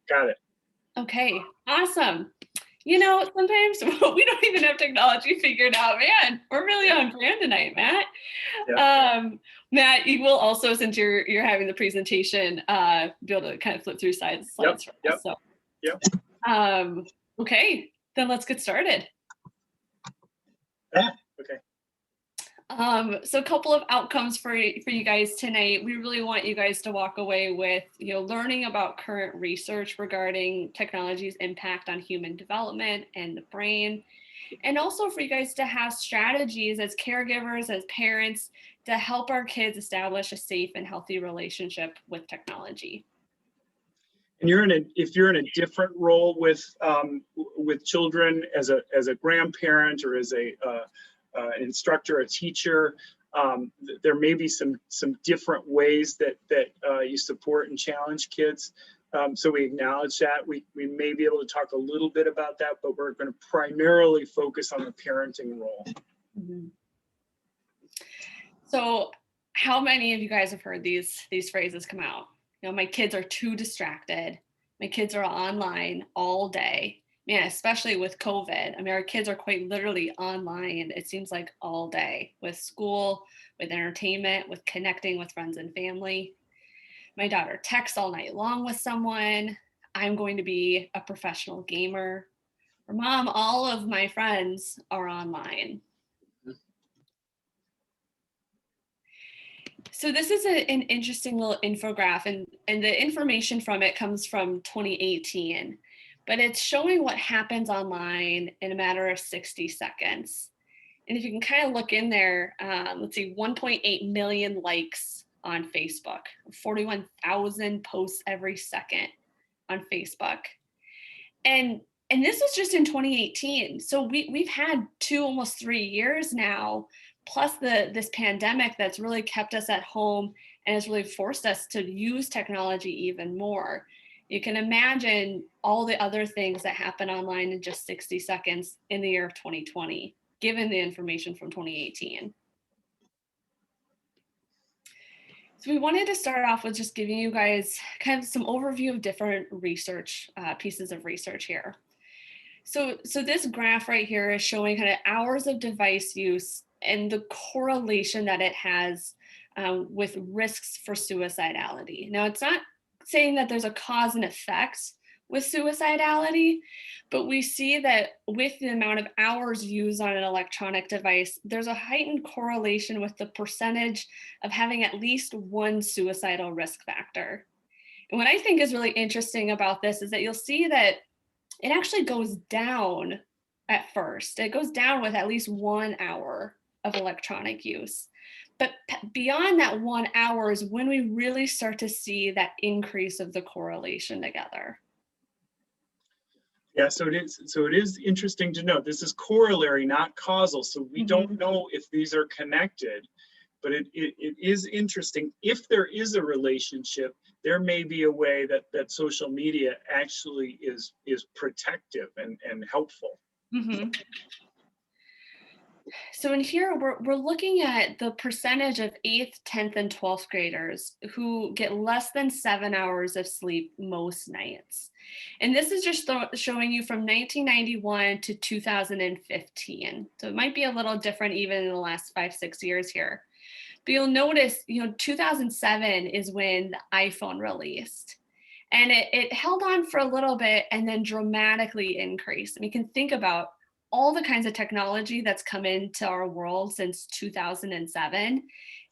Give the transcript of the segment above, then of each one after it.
Got it. Okay, awesome. You know, sometimes we don't even have technology figured out, man. We're really on brand tonight, Matt. Yeah. Matt, you will also, since you're having the presentation, be able to kind of flip through slides for us. So, Yep. Okay, then let's get started. Okay. So a couple of outcomes for you guys tonight. We really want you guys to walk away with, learning about current research regarding technology's impact on human development and the brain. And also for you guys to have strategies as caregivers, as parents, to help our kids establish a safe and healthy relationship with technology. And if you're in a different role with children as a grandparent or as an instructor, a teacher, there may be some different ways that you support and challenge kids. So we acknowledge that. We may be able to talk a little bit about that, but we're going to primarily focus on the parenting role. Mm-hmm. So how many of you guys have heard these phrases come out? My kids are too distracted. My kids are online all day. Man, especially with COVID. I mean, our kids are quite literally online, it seems like all day, with school, with entertainment, with connecting with friends and family. My daughter texts all night long with someone. I'm going to be a professional gamer. Or Mom, all of my friends are online. So this is an interesting little infographic, and the information from it comes from 2018, but it's showing what happens online in a matter of 60 seconds. And if you can kind of look in there, let's see, 1.8 million likes on Facebook, 41,000 posts every second on Facebook. And this was just in 2018. So we've had almost 3 years now, plus this pandemic that's really kept us at home and has really forced us to use technology even more. You can imagine all the other things that happen online in just 60 seconds in the year of 2020, given the information from 2018. So we wanted to start off with just giving you guys kind of some overview of different research, pieces of research here. So this graph right here is showing kind of hours of device use and the correlation that it has with risks for suicidality. Now, it's not saying that there's a cause and effect with suicidality, but we see that with the amount of hours used on an electronic device, there's a heightened correlation with the percentage of having at least one suicidal risk factor. And what I think is really interesting about this is that you'll see that it actually goes down at first. It goes down with at least 1 hour of electronic use. But beyond that 1 hour is when we really start to see that increase of the correlation together. Yeah, so it is interesting to note this is corollary, not causal. So we don't know if these are connected, but it is interesting. If there is a relationship, there may be a way that social media actually is protective and helpful. Mm-hmm. So in here, we're looking at the percentage of 8th, 10th, and 12th graders who get less than 7 hours of sleep most nights. And this is just showing you from 1991 to 2015. So it might be a little different even in the last 5-6 years here. But you'll notice, 2007 is when the iPhone released. And it held on for a little bit and then dramatically increased. And you can think about all the kinds of technology that's come into our world since 2007.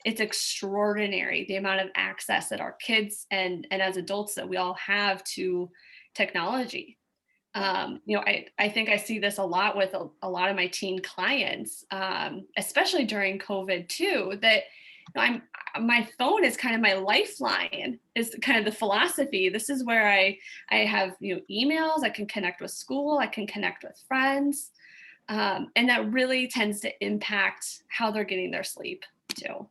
It's extraordinary, the amount of access that our kids and as adults that we all have to technology. I think I see this a lot with a lot of my teen clients, especially during COVID too, that my phone is kind of my lifeline, is kind of the philosophy. This is where I have emails, I can connect with school, I can connect with friends. And that really tends to impact how they're getting their sleep too.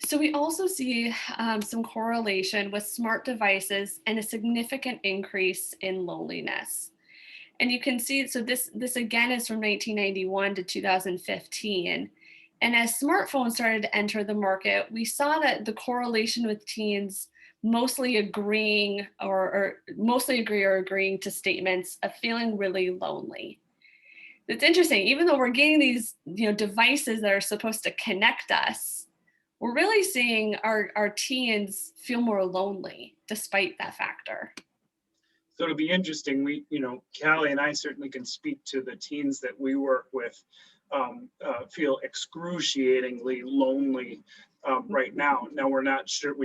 So we also see some correlation with smart devices and a significant increase in loneliness. And you can see, so this again is from 1991 to 2015. And as smartphones started to enter the market, we saw that the correlation with teens mostly agreeing or mostly agree or agreeing to statements of feeling really lonely. It's interesting, even though we're getting these, devices that are supposed to connect us, we're really seeing our teens feel more lonely despite that factor. So it'll be interesting. Callie and I certainly can speak to the teens that we work with, feel excruciatingly lonely right now. Now we're not sure.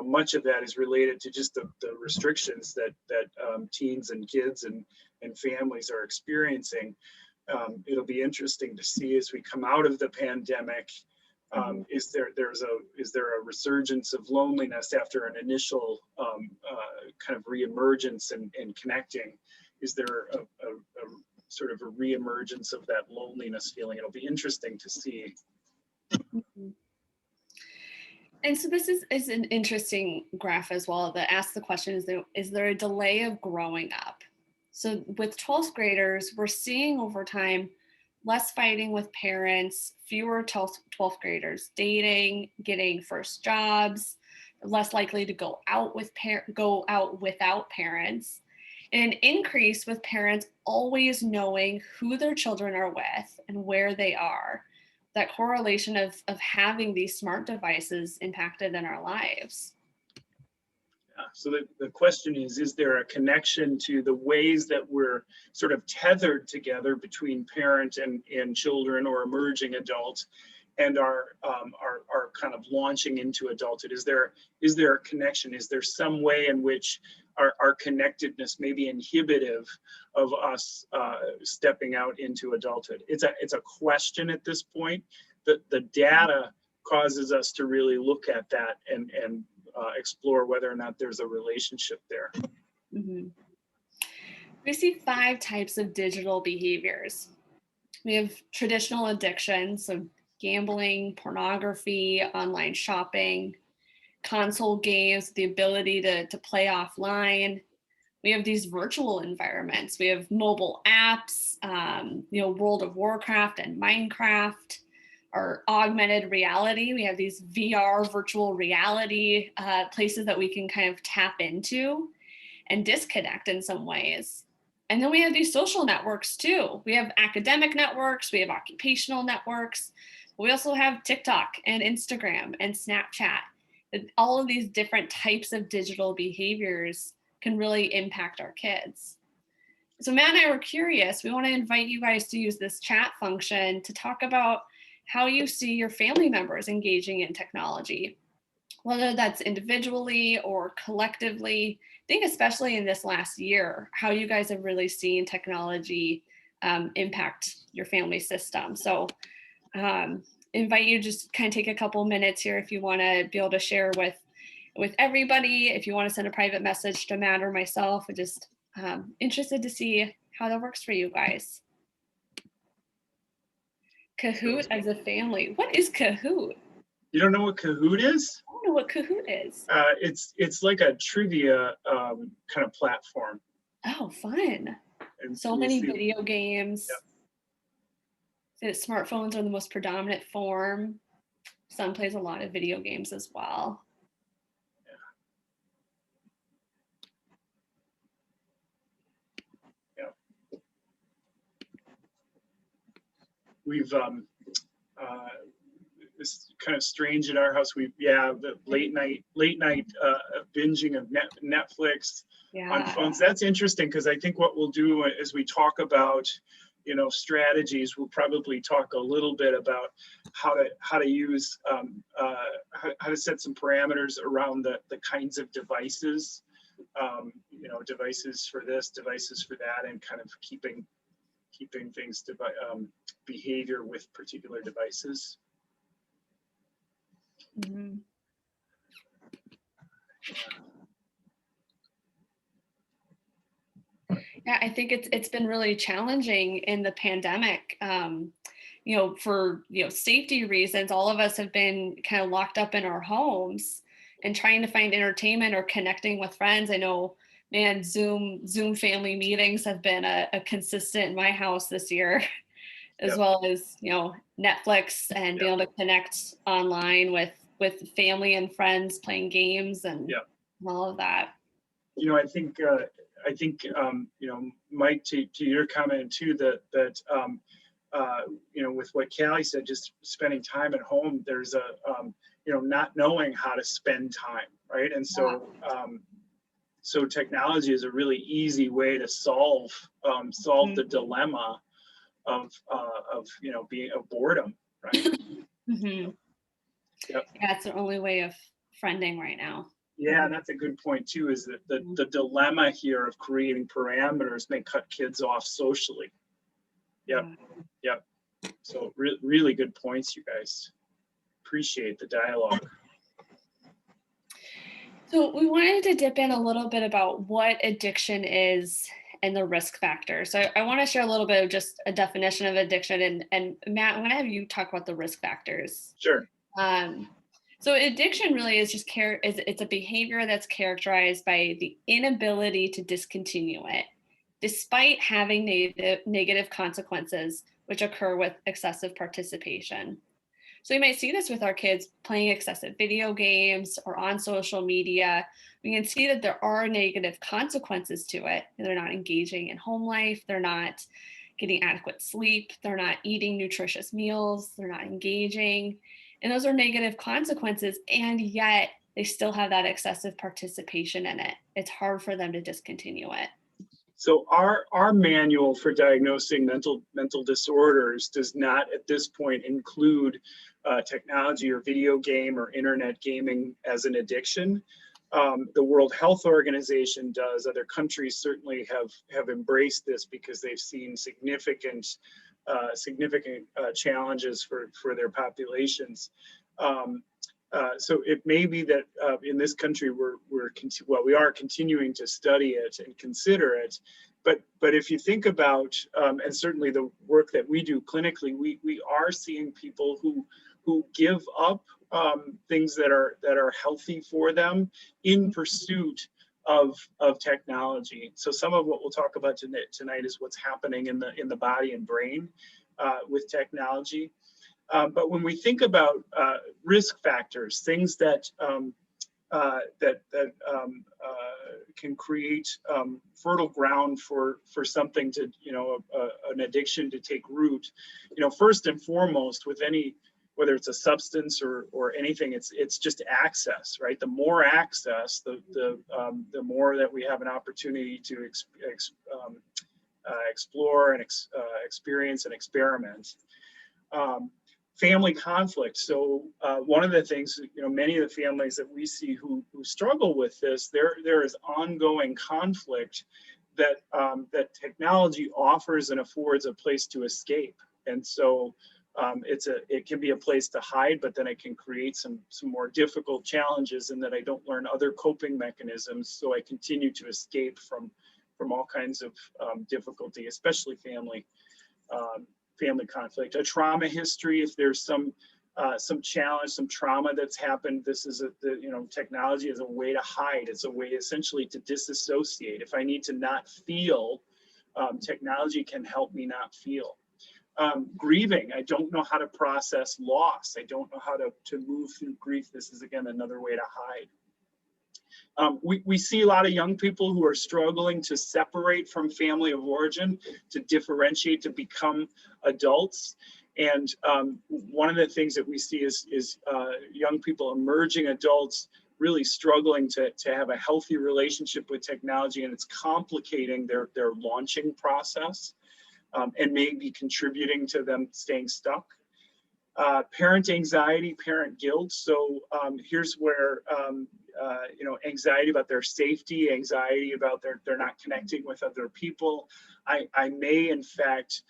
Much of that is related to just the restrictions that teens and kids and families are experiencing. It'll be interesting to see as we come out of the pandemic. Is there a resurgence of loneliness after an initial kind of reemergence and connecting? Is there a sort of a reemergence of that loneliness feeling? It'll be interesting to see. Mm-hmm. And so this is an interesting graph as well that asks the question, is there a delay of growing up? So with 12th graders, we're seeing over time less fighting with parents, fewer 12th graders dating, getting first jobs, less likely to go out without parents, and an increase with parents always knowing who their children are with and where they are. That correlation of having these smart devices impacted in our lives. Yeah. So the question is there a connection to the ways that we're sort of tethered together between parent and children or emerging adults and our kind of launching into adulthood? Is there a connection? Is there some way in which our connectedness may be inhibitive of us stepping out into adulthood? It's a question at this point. The data causes us to really look at that and explore whether or not there's a relationship there. Mm-hmm. We see 5 types of digital behaviors. We have traditional addictions, so gambling, pornography, online shopping, console games, the ability to play offline. We have these virtual environments. We have mobile apps, World of Warcraft and Minecraft, or augmented reality. We have these VR virtual reality places that we can kind of tap into and disconnect in some ways. And then we have these social networks too. We have academic networks, we have occupational networks. We also have TikTok and Instagram and Snapchat. All of these different types of digital behaviors can really impact our kids. So Matt and I were curious. We want to invite you guys to use this chat function to talk about how you see your family members engaging in technology, whether that's individually or collectively. I think especially in this last year, how you guys have really seen technology impact your family system. So invite you to just kind of take a couple minutes here if you want to be able to share with everybody. If you want to send a private message to Matt or myself, we're just interested to see how that works for you guys. Kahoot as a family. What is Kahoot? You don't know what Kahoot is? I don't know what Kahoot is. It's like a trivia kind of platform. Oh, fun. And so many video games. Yep. Smartphones are the most predominant form. Son plays a lot of video games as well. We've it's kind of strange in our house. The late night binging of Netflix on phones. That's interesting because I think what we'll do as we talk about strategies, we'll probably talk a little bit about how to use how to set some parameters around the kinds of devices, devices for this, devices for that, and kind of keeping things to behavior with particular devices. Mm-hmm. Yeah, I think it's been really challenging in the pandemic. For safety reasons, all of us have been kind of locked up in our homes and trying to find entertainment or connecting with friends. I know, man, Zoom family meetings have been a consistent in my house this year. as Yep. well as, Netflix and being able to connect online with family and friends playing games and Yep. all of that. I think Mike, to your comment too, with what Callie said, just spending time at home, there's not knowing how to spend time, right? And so technology is a really easy way to solve the dilemma of being of boredom, right? Mm-hmm. Yep. Yeah, it's the only way of friending right now. Yeah, that's a good point too, is that the dilemma here of creating parameters may cut kids off socially. Yep. Yep. So really good points, you guys. Appreciate the dialogue. So we wanted to dip in a little bit about what addiction is and the risk factors. So I want to share a little bit of just a definition of addiction. And Matt, I'm going to have you talk about the risk factors. Sure. So addiction really is just it's a behavior that's characterized by the inability to discontinue it, despite having negative consequences which occur with excessive participation. So you might see this with our kids playing excessive video games or on social media. We can see that there are negative consequences to it. They're not engaging in home life. They're not getting adequate sleep. They're not eating nutritious meals. They're not engaging. And those are negative consequences. And yet they still have that excessive participation in it. It's hard for them to discontinue it. So our manual for diagnosing mental disorders does not at this point include technology or video game or internet gaming as an addiction. The World Health Organization does. Other countries certainly have embraced this because they've seen significant challenges for their populations. So it may be that in this country we are continuing to study it and consider it, but if you think about and certainly the work that we do clinically, we are seeing people who give up things that are healthy for them in pursuit of technology. So some of what we'll talk about tonight is what's happening in the body and brain with technology. But when we think about risk factors, things that can create fertile ground for something to, an addiction to take root, first and foremost with any, whether it's a substance or anything, it's just access, right? The more access, the more that we have an opportunity to explore and experience and experiment. Family conflict. So one of the things, many of the families that we see who struggle with this, there is ongoing conflict that technology offers and affords a place to escape. And so it can be a place to hide, but then it can create some more difficult challenges in that I don't learn other coping mechanisms. So I continue to escape from all kinds of difficulty, especially family conflict. A trauma history, if there's some challenge, some trauma that's happened, this is technology is a way to hide. It's a way essentially to disassociate. If I need to not feel, technology can help me not feel. Grieving, I don't know how to process loss. I don't know how to move through grief. This is again another way to hide. We see a lot of young people who are struggling to separate from family of origin, to differentiate, to become adults. And one of the things that we see is young people, emerging adults, really struggling to have a healthy relationship with technology, and it's complicating their launching process and may be contributing to them staying stuck. Parent anxiety, parent guilt. So here's where anxiety about their safety, anxiety about they're not connecting with other people. I may in fact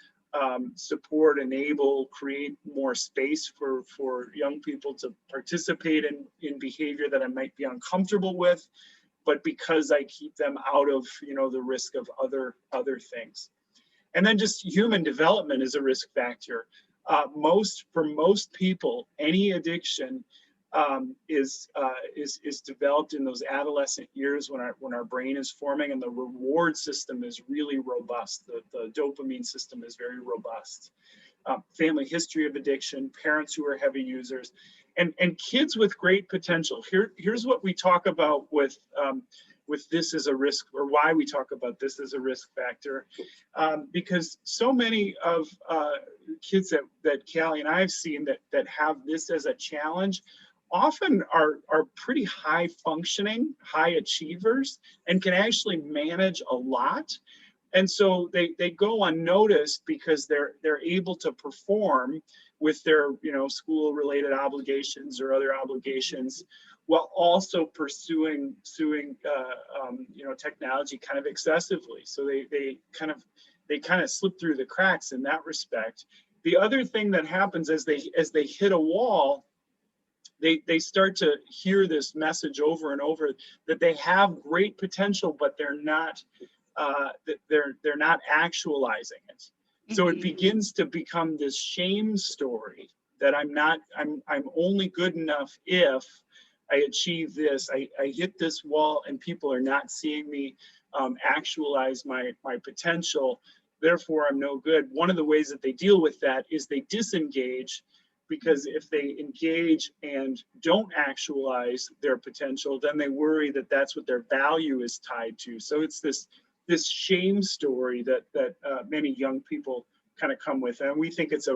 support, enable, create more space for young people to participate in behavior that I might be uncomfortable with, but because I keep them out of the risk of other things. And then just human development is a risk factor. For most people, any addiction is developed in those adolescent years when our brain is forming and the reward system is really robust. The dopamine system is very robust. family history of addiction, parents who are heavy users, and kids with great potential. Here's what we talk about with this as a risk, or why we talk about this as a risk factor, because so many of kids that Callie and I have seen that have this as a challenge often are pretty high functioning, high achievers, and can actually manage a lot. And so they go unnoticed because they're able to perform with their school related obligations or other obligations, while also pursuing technology kind of excessively. So they kind of slip through the cracks in that respect. The other thing that happens as they hit a wall, they start to hear this message over and over that they have great potential, but they're not actualizing it. So it begins to become this shame story that I'm only good enough if I achieve this. I hit this wall and people are not seeing me actualize my potential. Therefore, I'm no good. One of the ways that they deal with that is they disengage, because if they engage and don't actualize their potential, then they worry that that's what their value is tied to. So it's this shame story that many young people kind of come with, and we think it's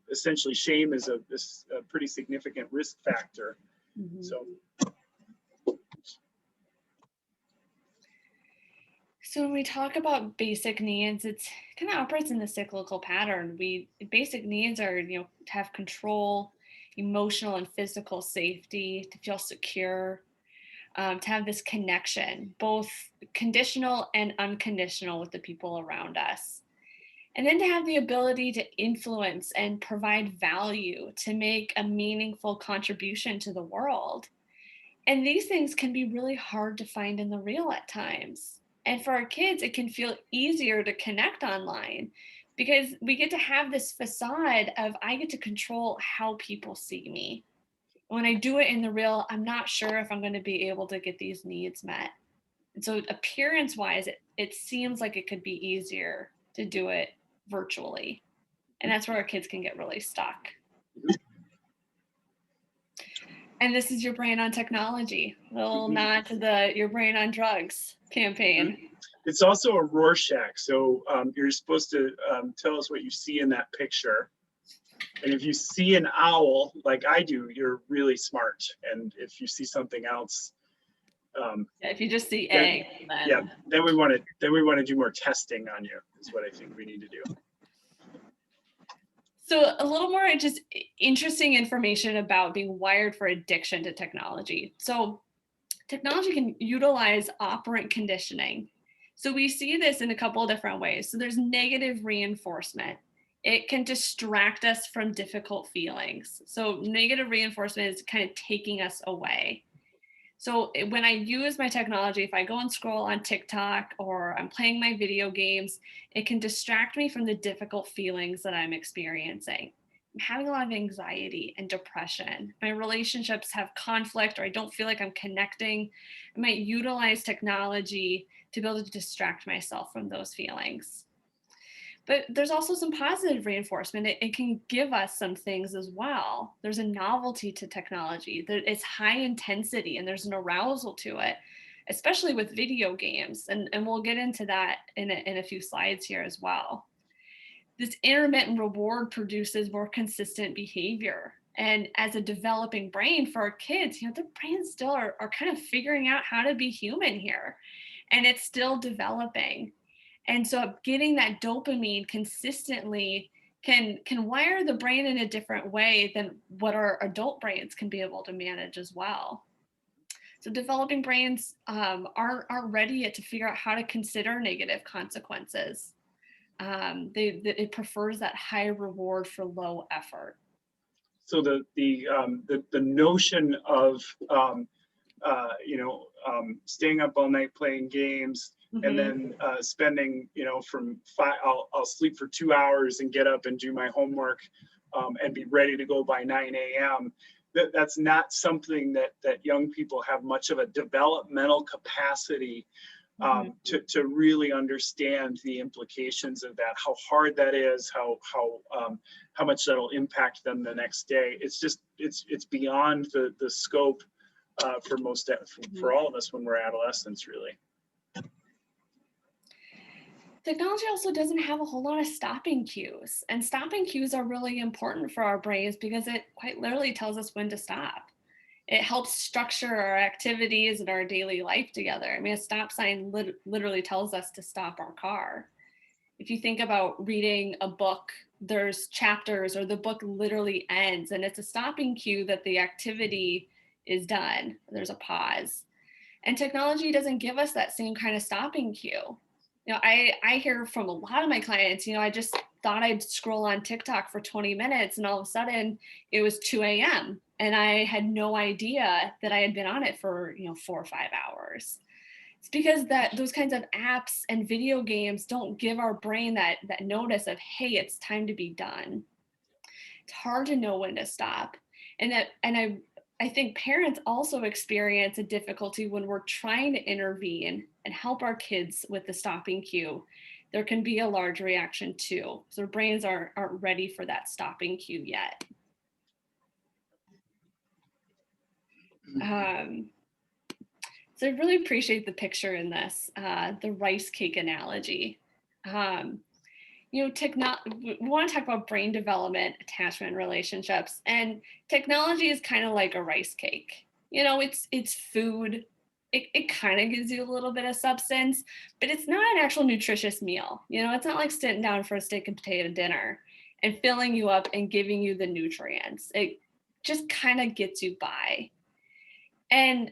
essentially shame is a pretty significant risk factor. So when we talk about basic needs, it's kind of operates in the cyclical pattern. Basic needs are, to have control, emotional and physical safety, to feel secure, to have this connection, both conditional and unconditional, with the people around us. And then to have the ability to influence and provide value, to make a meaningful contribution to the world. And these things can be really hard to find in the real at times. And for our kids, it can feel easier to connect online because we get to have this facade of I get to control how people see me. When I do it in the real, I'm not sure if I'm going to be able to get these needs met. And so appearance-wise, it seems like it could be easier to do it virtually. And that's where our kids can get really stuck. And this is Your Brain on Technology, a little nod to the Your Brain on Drugs campaign. It's also a Rorschach. So you're supposed to tell us what you see in that picture. And if you see an owl, like I do, you're really smart. And if you see something else, if you just see egg, then we want to do more testing on you, is what I think we need to do. So a little more just interesting information about being wired for addiction to technology. So technology can utilize operant conditioning. So we see this in a couple of different ways. So there's negative reinforcement. It can distract us from difficult feelings. So negative reinforcement is kind of taking us away. So when I use my technology, if I go and scroll on TikTok or I'm playing my video games, it can distract me from the difficult feelings that I'm experiencing. I'm having a lot of anxiety and depression. My relationships have conflict, or I don't feel like I'm connecting. I might utilize technology to be able to distract myself from those feelings. But there's also some positive reinforcement. It can give us some things as well. There's a novelty to technology. It's high intensity and there's an arousal to it, especially with video games. And we'll get into that in a few slides here as well. This intermittent reward produces more consistent behavior. And as a developing brain for our kids, their brains still are kind of figuring out how to be human here. And it's still developing. And so getting that dopamine consistently can wire the brain in a different way than what our adult brains can be able to manage as well. So developing brains aren't ready yet to figure out how to consider negative consequences. It prefers that high reward for low effort. So the notion of staying up all night playing games, and then spending, from I'll sleep for 2 hours and get up and do my homework and be ready to go by 9 a.m. That's not something that young people have much of a developmental capacity to really understand the implications of that, how hard that is, how much that'll impact them the next day. It's just, it's beyond the scope for all of us when we're adolescents, really. Technology also doesn't have a whole lot of stopping cues, and stopping cues are really important for our brains because it quite literally tells us when to stop. It helps structure our activities and our daily life together. I mean, a stop sign literally tells us to stop our car. If you think about reading a book, there's chapters or the book literally ends, and it's a stopping cue that the activity is done. There's a pause. And technology doesn't give us that same kind of stopping cue. You know, I hear from a lot of my clients, you know, I just thought I'd scroll on TikTok for 20 minutes and all of a sudden it was 2 a.m. and I had no idea that I had been on it for, you know, 4 or 5 hours. It's because those kinds of apps and video games don't give our brain that notice of, hey, it's time to be done. It's hard to know when to stop. I think parents also experience a difficulty when we're trying to intervene and help our kids with the stopping cue. There can be a large reaction too. So our brains aren't ready for that stopping cue yet. So I really appreciate the picture in this, the rice cake analogy. You know, we want to talk about brain development, attachment, relationships, and technology is kind of like a rice cake. You know, it's food. It kind of gives you a little bit of substance, but it's not an actual nutritious meal. You know, it's not like sitting down for a steak and potato dinner and filling you up and giving you the nutrients. It just kind of gets you by. And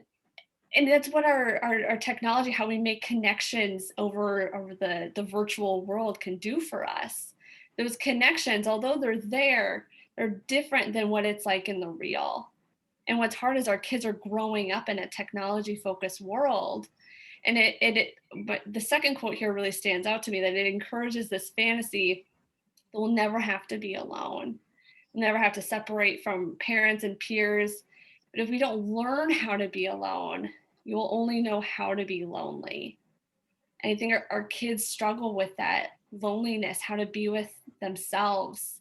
that's what our technology, how we make connections over the virtual world can do for us. Those connections, although they're different than what it's like in the real. And what's hard is our kids are growing up in a technology focused world. And but the second quote here really stands out to me, that it encourages this fantasy that we'll never have to be alone. We'll never have to separate from parents and peers. But if we don't learn how to be alone, you will only know how to be lonely. And I think our kids struggle with that loneliness, how to be with themselves.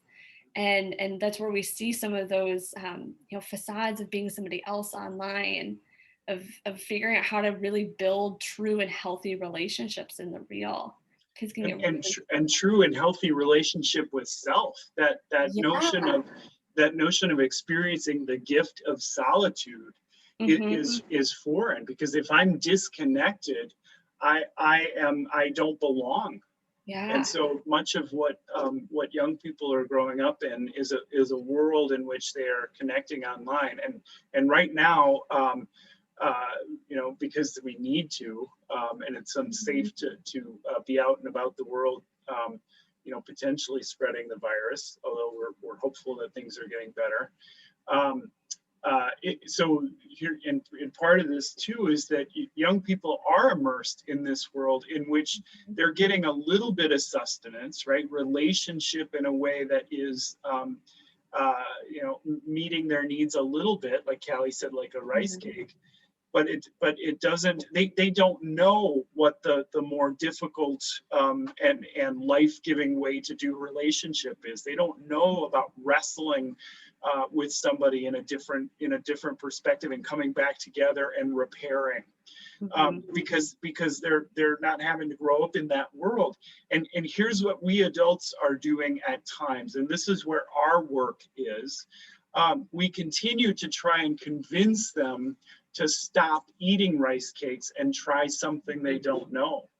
And that's where we see some of those you know, facades of being somebody else online, of figuring out how to really build true and healthy relationships in the real. Kids can get and true and healthy relationship with self. That notion of experiencing the gift of solitude is foreign, because if I'm disconnected, I don't belong. Yeah. And so much of what young people are growing up in is a world in which they are connecting online, and right now, you know, because we need to, and it's unsafe to be out and about the world, you know, potentially spreading the virus, although we're hopeful that things are getting better. So here, and part of this too is that young people are immersed in this world in which they're getting a little bit of sustenance, right? Relationship in a way that is, you know, meeting their needs a little bit, like Callie said, like a rice cake. But it doesn't. They don't know what the more difficult and life-giving way to do relationship is. They don't know about wrestling with somebody in a different perspective and coming back together and repairing, because they're not having to grow up in that world. And here's what we adults are doing at times, and this is where our work is. We continue to try and convince them to stop eating rice cakes and try something they don't know.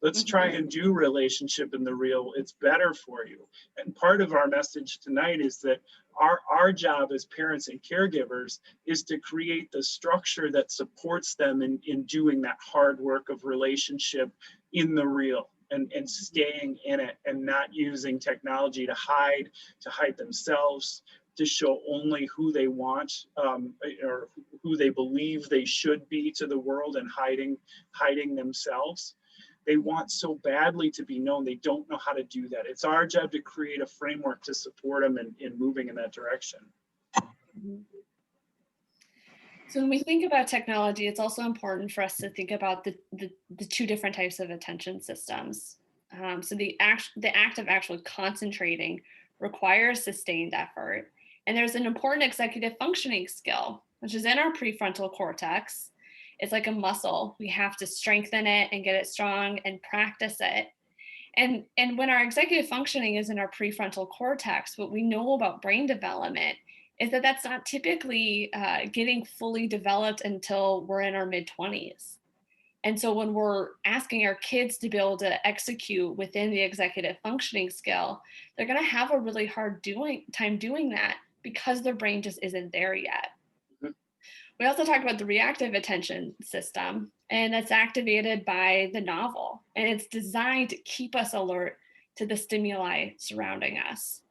Let's try and do relationship in the real. It's better for you. And part of our message tonight is that our job as parents and caregivers is to create the structure that supports them in doing that hard work of relationship in the real, and staying in it, and not using technology to hide themselves, to show only who they want, or who they believe they should be to the world, and hiding themselves. They want so badly to be known. They don't know how to do that. It's our job to create a framework to support them in moving in that direction. So when we think about technology, it's also important for us to think about the two different types of attention systems. So the act of actually concentrating requires sustained effort. And there's an important executive functioning skill, which is in our prefrontal cortex. It's like a muscle. We have to strengthen it and get it strong and practice it. And when our executive functioning is in our prefrontal cortex, what we know about brain development is that that's not typically getting fully developed until we're in our mid-20s. And so when we're asking our kids to be able to execute within the executive functioning skill, they're going to have a really hard time doing that because their brain just isn't there yet. Mhm. We also talk about the reactive attention system, and that's activated by the novel, and it's designed to keep us alert to the stimuli surrounding us.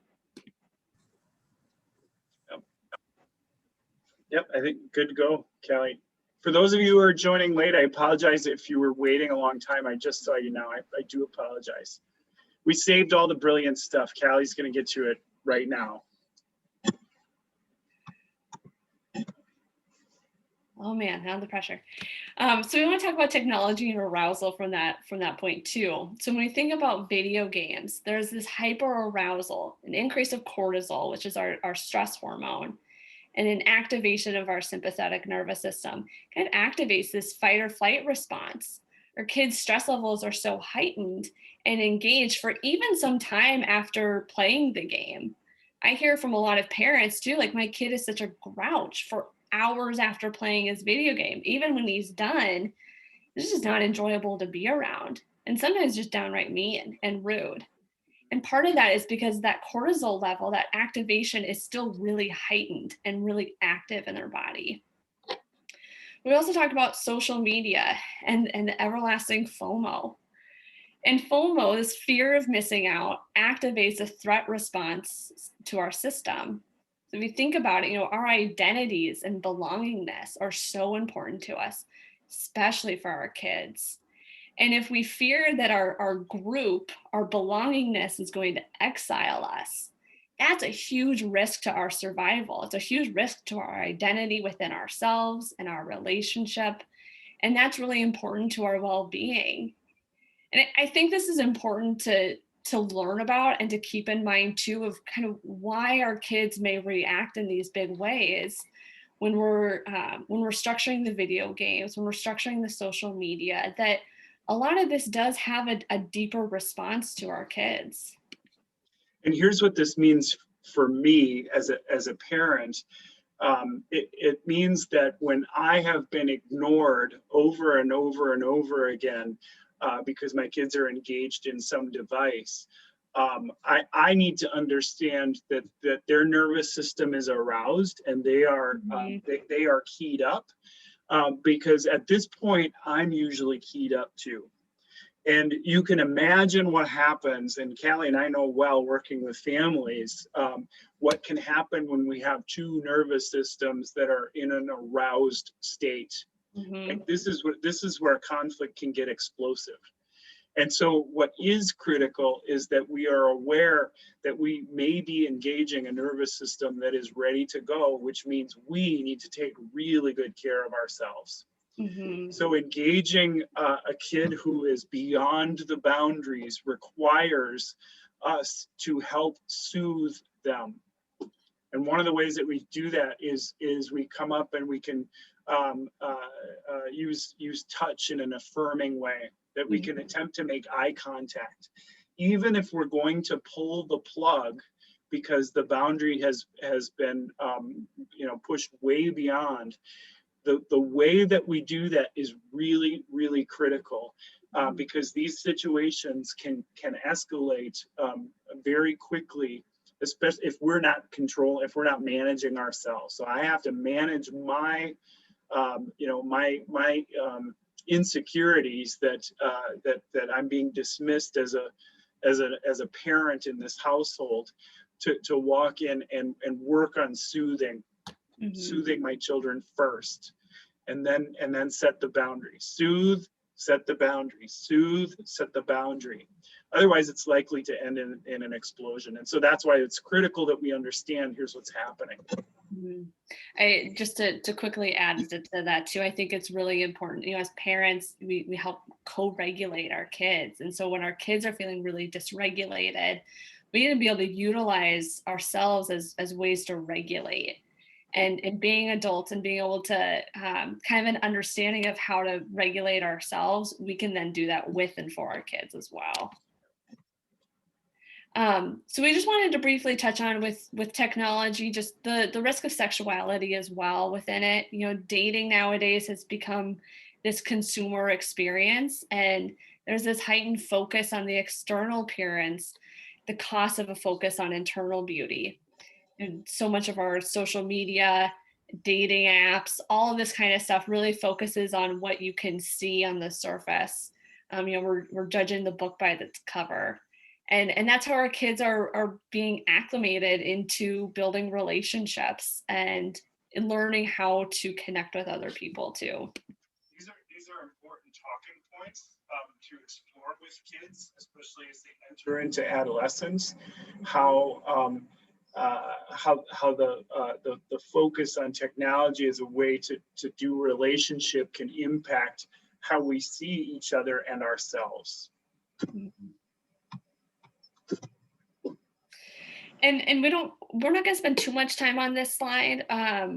Yep, I think good to go, Callie. For those of you who are joining late, I apologize if you were waiting a long time. I just saw you now. I do apologize. We saved all the brilliant stuff. Callie's going to get to it right now. Oh man, now the pressure. So we want to talk about technology and arousal from that point too. So when we think about video games, there's this hyper arousal, an increase of cortisol, which is our stress hormone, and an activation of our sympathetic nervous system. Kind of activates this fight or flight response. Our kids' stress levels are so heightened and engaged for even some time after playing the game. I hear from a lot of parents too, like my kid is such a grouch for hours after playing his video game. Even when he's done, it's just not enjoyable to be around. And sometimes just downright mean and rude. And part of that is because that cortisol level, that activation is still really heightened and really active in their body. We also talked about social media and the everlasting FOMO. And FOMO, this fear of missing out, activates a threat response to our system. So if you think about it, our identities and belongingness are so important to us, especially for our kids. And if we fear that our group, our belongingness is going to exile us, that's a huge risk to our survival. It's a huge risk to our identity within ourselves and our relationship. And that's really important to our well-being. And I think this is important to learn about and to keep in mind too, of kind of why our kids may react in these big ways when we're structuring the video games, when we're structuring the social media, that a lot of this does have a deeper response to our kids. And here's what this means for me as a parent. It means that when I have been ignored over and over and over again because my kids are engaged in some device, I need to understand that their nervous system is aroused and they are they are keyed up, because at this point I'm usually keyed up too. And you can imagine what happens, and Callie and I know well, working with families, what can happen when we have two nervous systems that are in an aroused state. Mm-hmm. And this is where conflict can get explosive. And so what is critical is that we are aware that we may be engaging a nervous system that is ready to go, which means we need to take really good care of ourselves. Mm-hmm. So engaging a kid who is beyond the boundaries requires us to help soothe them. And one of the ways that we do that is we come up and we can use touch in an affirming way, that we can attempt to make eye contact. Even if we're going to pull the plug because the boundary has been pushed way beyond, the way that we do that is really, really critical, because these situations can escalate very quickly, especially if we're not managing ourselves. So I have to manage my insecurities that I'm being dismissed as a parent in this household, to walk in and work on soothing my children first, and then set the boundary. Soothe, set the boundary. Soothe, set the boundary. Otherwise, it's likely to end in an explosion. And so that's why it's critical that we understand here's what's happening. I just to quickly add to that too, I think it's really important, as parents, we help co-regulate our kids. And so when our kids are feeling really dysregulated, we need to be able to utilize ourselves as ways to regulate. And being adults and being able to kind of an understanding of how to regulate ourselves, we can then do that with and for our kids as well. So we just wanted to briefly touch on with technology, just the risk of sexuality as well within it. Dating nowadays has become this consumer experience, and there's this heightened focus on the external appearance, the cost of a focus on internal beauty. And so much of our social media, dating apps, all of this kind of stuff really focuses on what you can see on the surface. We're judging the book by its cover. And that's how our kids are being acclimated into building relationships and learning how to connect with other people too. These are important talking points to explore with kids, especially as they enter into adolescence. How the focus on technology as a way to do relationship can impact how we see each other and ourselves. And we're not going to spend too much time on this slide.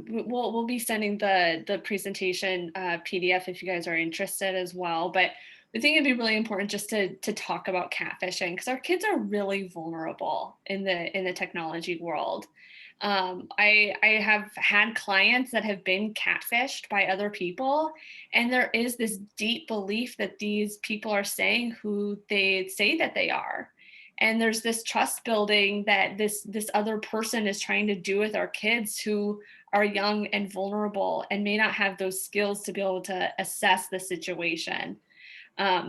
We'll be sending the presentation PDF if you guys are interested as well. But I think it'd be really important just to talk about catfishing, because our kids are really vulnerable in the technology world. I have had clients that have been catfished by other people, and there is this deep belief that these people are saying who they say that they are. And there's this trust building that this other person is trying to do with our kids who are young and vulnerable and may not have those skills to be able to assess the situation.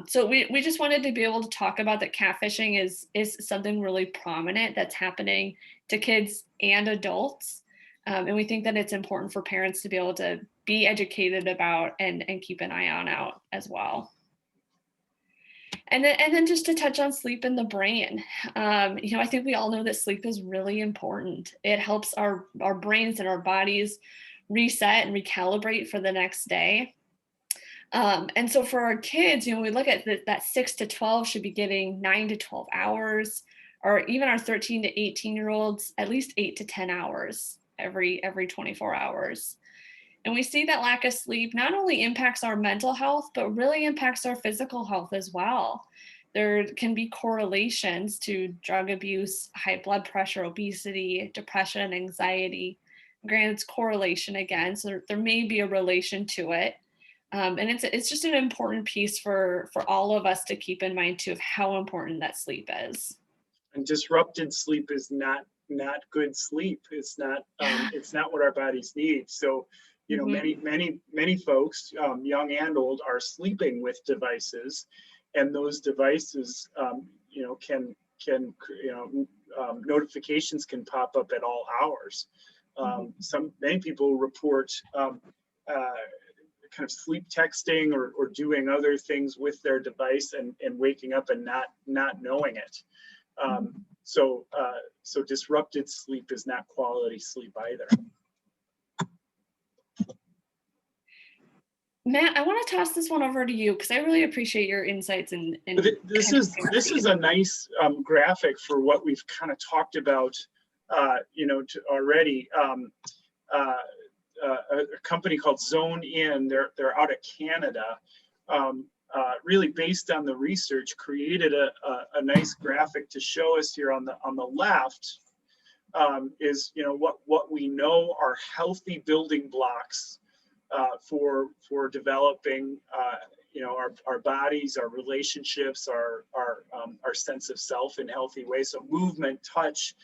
So we just wanted to be able to talk about that catfishing is something really prominent that's happening to kids and adults. And we think that it's important for parents to be able to be educated about and keep an eye on out as well. And then just to touch on sleep in the brain, I think we all know that sleep is really important. It helps our brains and our bodies reset and recalibrate for the next day. And so for our kids, we look at that 6 to 12 should be getting 9 to 12 hours, or even our 13 to 18-year-olds, at least 8 to 10 hours every 24 hours. And we see that lack of sleep not only impacts our mental health, but really impacts our physical health as well. There can be correlations to drug abuse, high blood pressure, obesity, depression, anxiety. Granted, it's correlation again, so there may be a relation to it. And it's just an important piece for all of us to keep in mind too, of how important that sleep is. And disrupted sleep is not good sleep. It's not what our bodies need. So many folks, young and old, are sleeping with devices, and those devices, notifications can pop up at all hours. Many people report kind of sleep texting or doing other things with their device and waking up and not knowing it. So disrupted sleep is not quality sleep either. Matt, I want to toss this one over to you because I really appreciate your insights and this is a nice graphic for what we've kind of talked about already. A company called Zone In, they're out of Canada, really based on the research, created a nice graphic to show us here on the left is what we know are healthy building blocks for developing our bodies, our relationships, our sense of self in healthy ways. So movement, touch,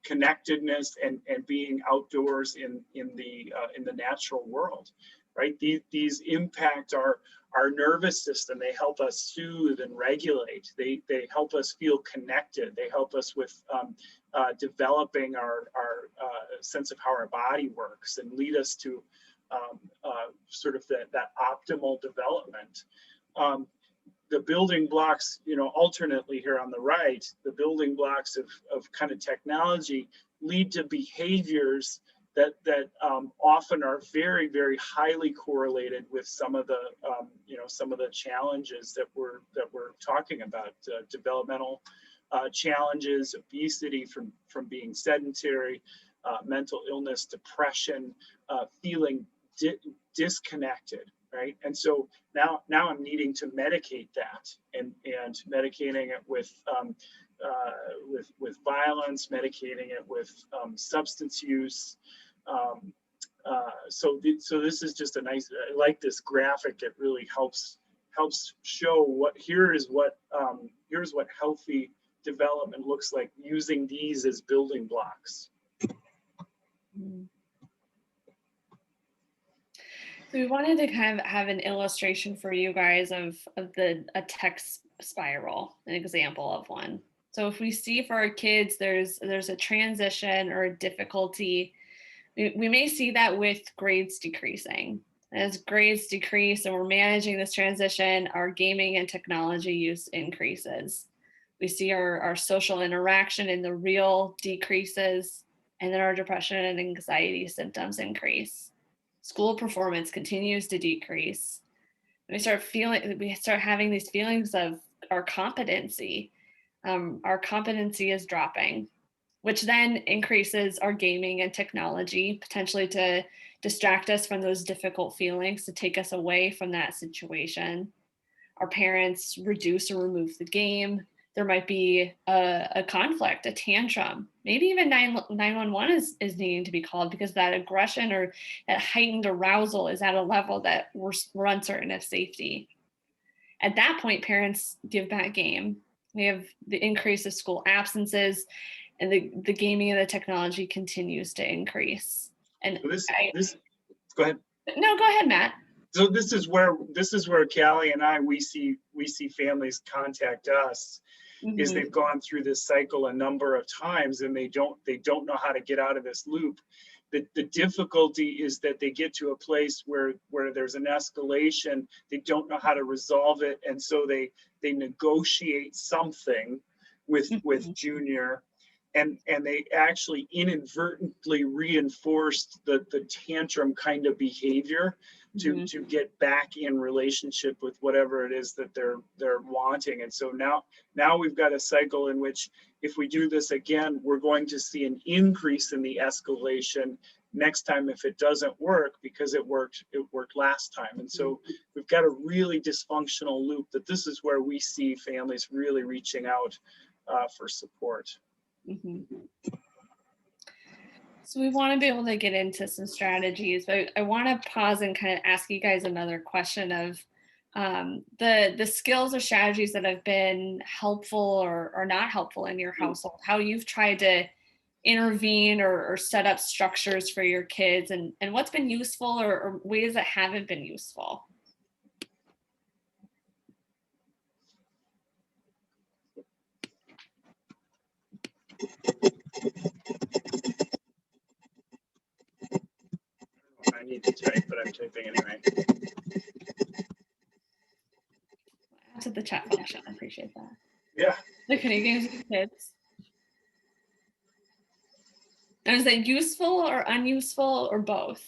connectedness, and being outdoors in the natural world, right? These impact our nervous system. They help us soothe and regulate. They help us feel connected. They help us with developing our sense of how our body works and lead us to sort of that optimal development. the building blocks, you know, alternately here on the right, the building blocks of kind of technology lead to behaviors that often are very, very highly correlated with some of the you know, some of the challenges that we're talking about, developmental challenges, obesity from being sedentary, mental illness, depression, feeling disconnected, right? And so now I'm needing to medicate that, and medicating it with violence, medicating it with substance use. So this is just a nice, I like this graphic. It really helps show here's what healthy development looks like using these as building blocks. So we wanted to kind of have an illustration for you guys of a text spiral, an example of one. So if we see for our kids, there's a transition or a difficulty, we may see that with grades decreasing. As grades decrease and we're managing this transition, our gaming and technology use increases. We see our social interaction in the real decreases, and then our depression and anxiety symptoms increase. School performance continues to decrease. We start having these feelings of our competency. Our competency is dropping, which then increases our gaming and technology, potentially to distract us from those difficult feelings, to take us away from that situation. Our parents reduce or remove the game. There might be a conflict, a tantrum. Maybe even 911 is needing to be called because that aggression or that heightened arousal is at a level that we're uncertain of safety. At that point, parents give back game. We have the increase of school absences, and the gaming and the technology continues to increase. And this go ahead. No, go ahead, Matt. So this is where Callie and I, we see families contact us. Is they've gone through this cycle a number of times and they don't know how to get out of this loop. The difficulty is that they get to a place where there's an escalation, they don't know how to resolve it, and so they negotiate something with Junior, and they actually inadvertently reinforced the tantrum kind of behavior to get back in relationship with whatever it is that they're wanting. And so now we've got a cycle in which if we do this again, we're going to see an increase in the escalation next time if it doesn't work, because it worked last time. And so we've got a really dysfunctional loop that this is where we see families really reaching out for support. So we want to be able to get into some strategies, but I want to pause and kind of ask you guys another question of the skills or strategies that have been helpful or not helpful in your household, how you've tried to intervene or set up structures for your kids, and what's been useful or ways that haven't been useful. I need to type, but I'm typing anyway. To the chat function, I appreciate that. Yeah. The Canadians with kids. And is it useful or unuseful or both?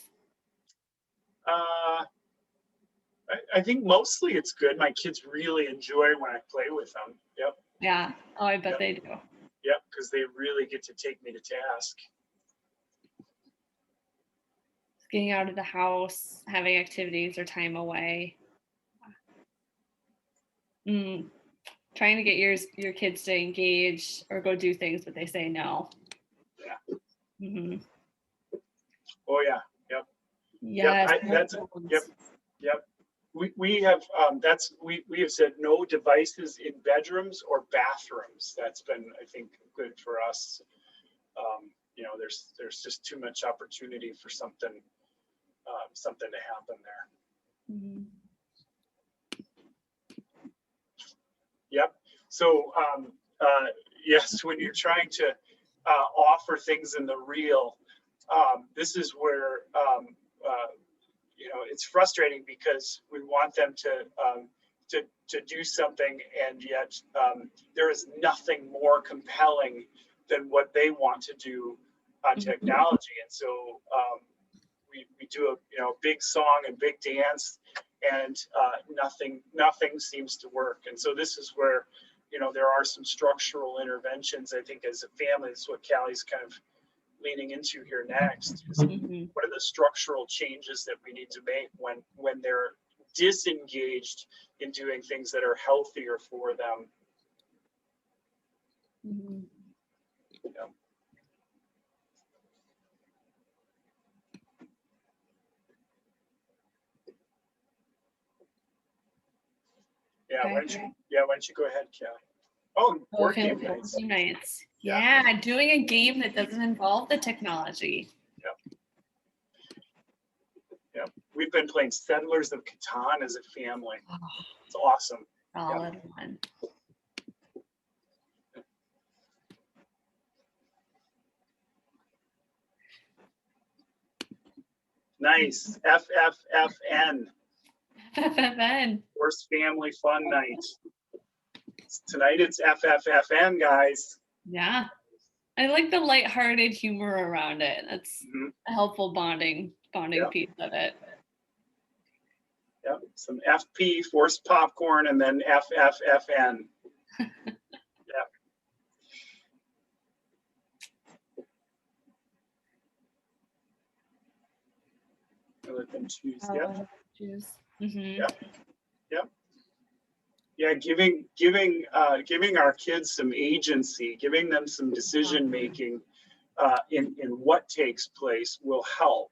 I think mostly it's good. My kids really enjoy when I play with them. Yep. Yeah. Oh, I bet they do. Yep, because they really get to take me to task. Getting out of the house, having activities or time away. Trying to get your kids to engage or go do things, but they say no. Yeah. Oh yeah. Yep. Yes. Yep. We have we have said no devices in bedrooms or bathrooms. That's been, I think, good for us. You know, there's just too much opportunity for something to happen there. Yep. So yes, when you're trying to offer things in the real, this is where you know, it's frustrating because we want them to to do something, and yet there is nothing more compelling than what they want to do on technology. And so we do a big song and big dance, and nothing seems to work. And so this is where there are some structural interventions. I think as a family, this is what Callie's kind of leaning into here next, is what are the structural changes that we need to make when they're disengaged in doing things that are healthier for them. Yeah, why don't you go ahead, Callie? Oh, board game nights. Yeah, doing a game that doesn't involve the technology. Yeah, we've been playing Settlers of Catan as a family. It's awesome. All in one. Nice. FFFN. FFFN. Worst family fun night. Tonight it's FFFN, guys. Yeah. I like the lighthearted humor around it. That's a helpful bonding piece of it. Yep. Some FP, forced popcorn, and then FFFN. Yep. Let them choose. Yep. Choose. Yep. Yep. Yeah, giving our kids some agency, giving them some decision making in what takes place will help.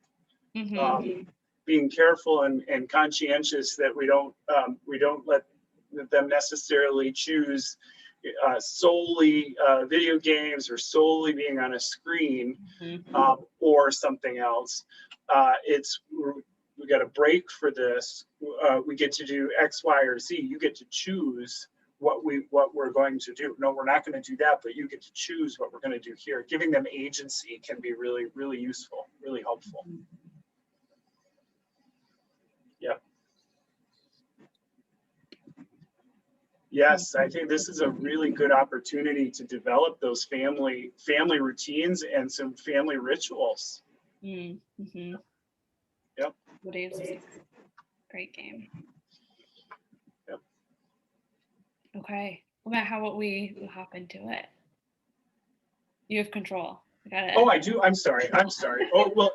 Being careful and conscientious that we don't let them necessarily choose solely video games or solely being on a screen or something else. We got a break for this. We get to do X, Y, or Z. You get to choose what we're going to do. No, we're not going to do that, but you get to choose what we're going to do here. Giving them agency can be really, really useful, really helpful. Yeah. Yes, I think this is a really good opportunity to develop those family routines and some family rituals. Yep. Great game. Yep. Okay. Well, how about we hop into it? You have control. Got it. Oh, I do. I'm sorry. Oh, well,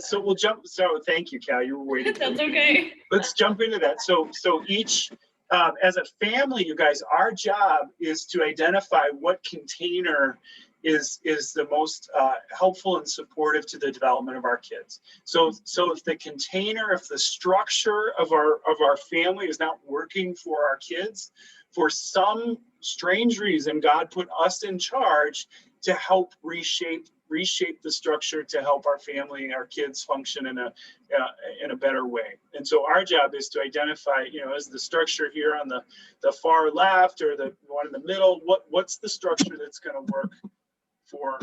so we'll jump. So thank you, Cal. You were waiting. That's okay. Let's jump into that. So each, as a family, you guys, our job is to identify what container is the most helpful and supportive to the development of our kids. So if the structure of our family is not working for our kids, for some strange reason, God put us in charge to help reshape the structure to help our family and our kids function in a better way. And so our job is to identify, is the structure here on the far left or the one in the middle, what's the structure that's going to work for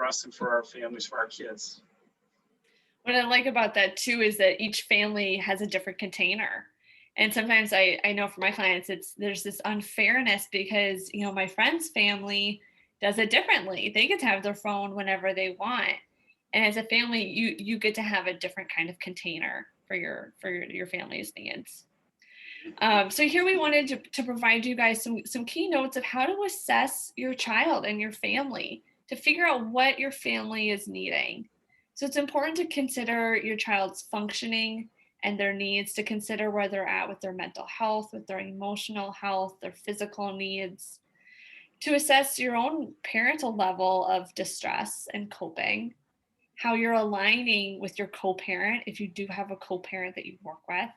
us and for our families, for our kids. What I like about that too is that each family has a different container. And sometimes I know for my clients, there's this unfairness because, my friend's family does it differently. They get to have their phone whenever they want. And as a family, you get to have a different kind of container for your family's needs. So here we wanted to provide you guys some key notes of how to assess your child and your family to figure out what your family is needing. So it's important to consider your child's functioning and their needs, to consider where they're at with their mental health, with their emotional health, their physical needs, to assess your own parental level of distress and coping, how you're aligning with your co-parent, if you do have a co-parent that you work with,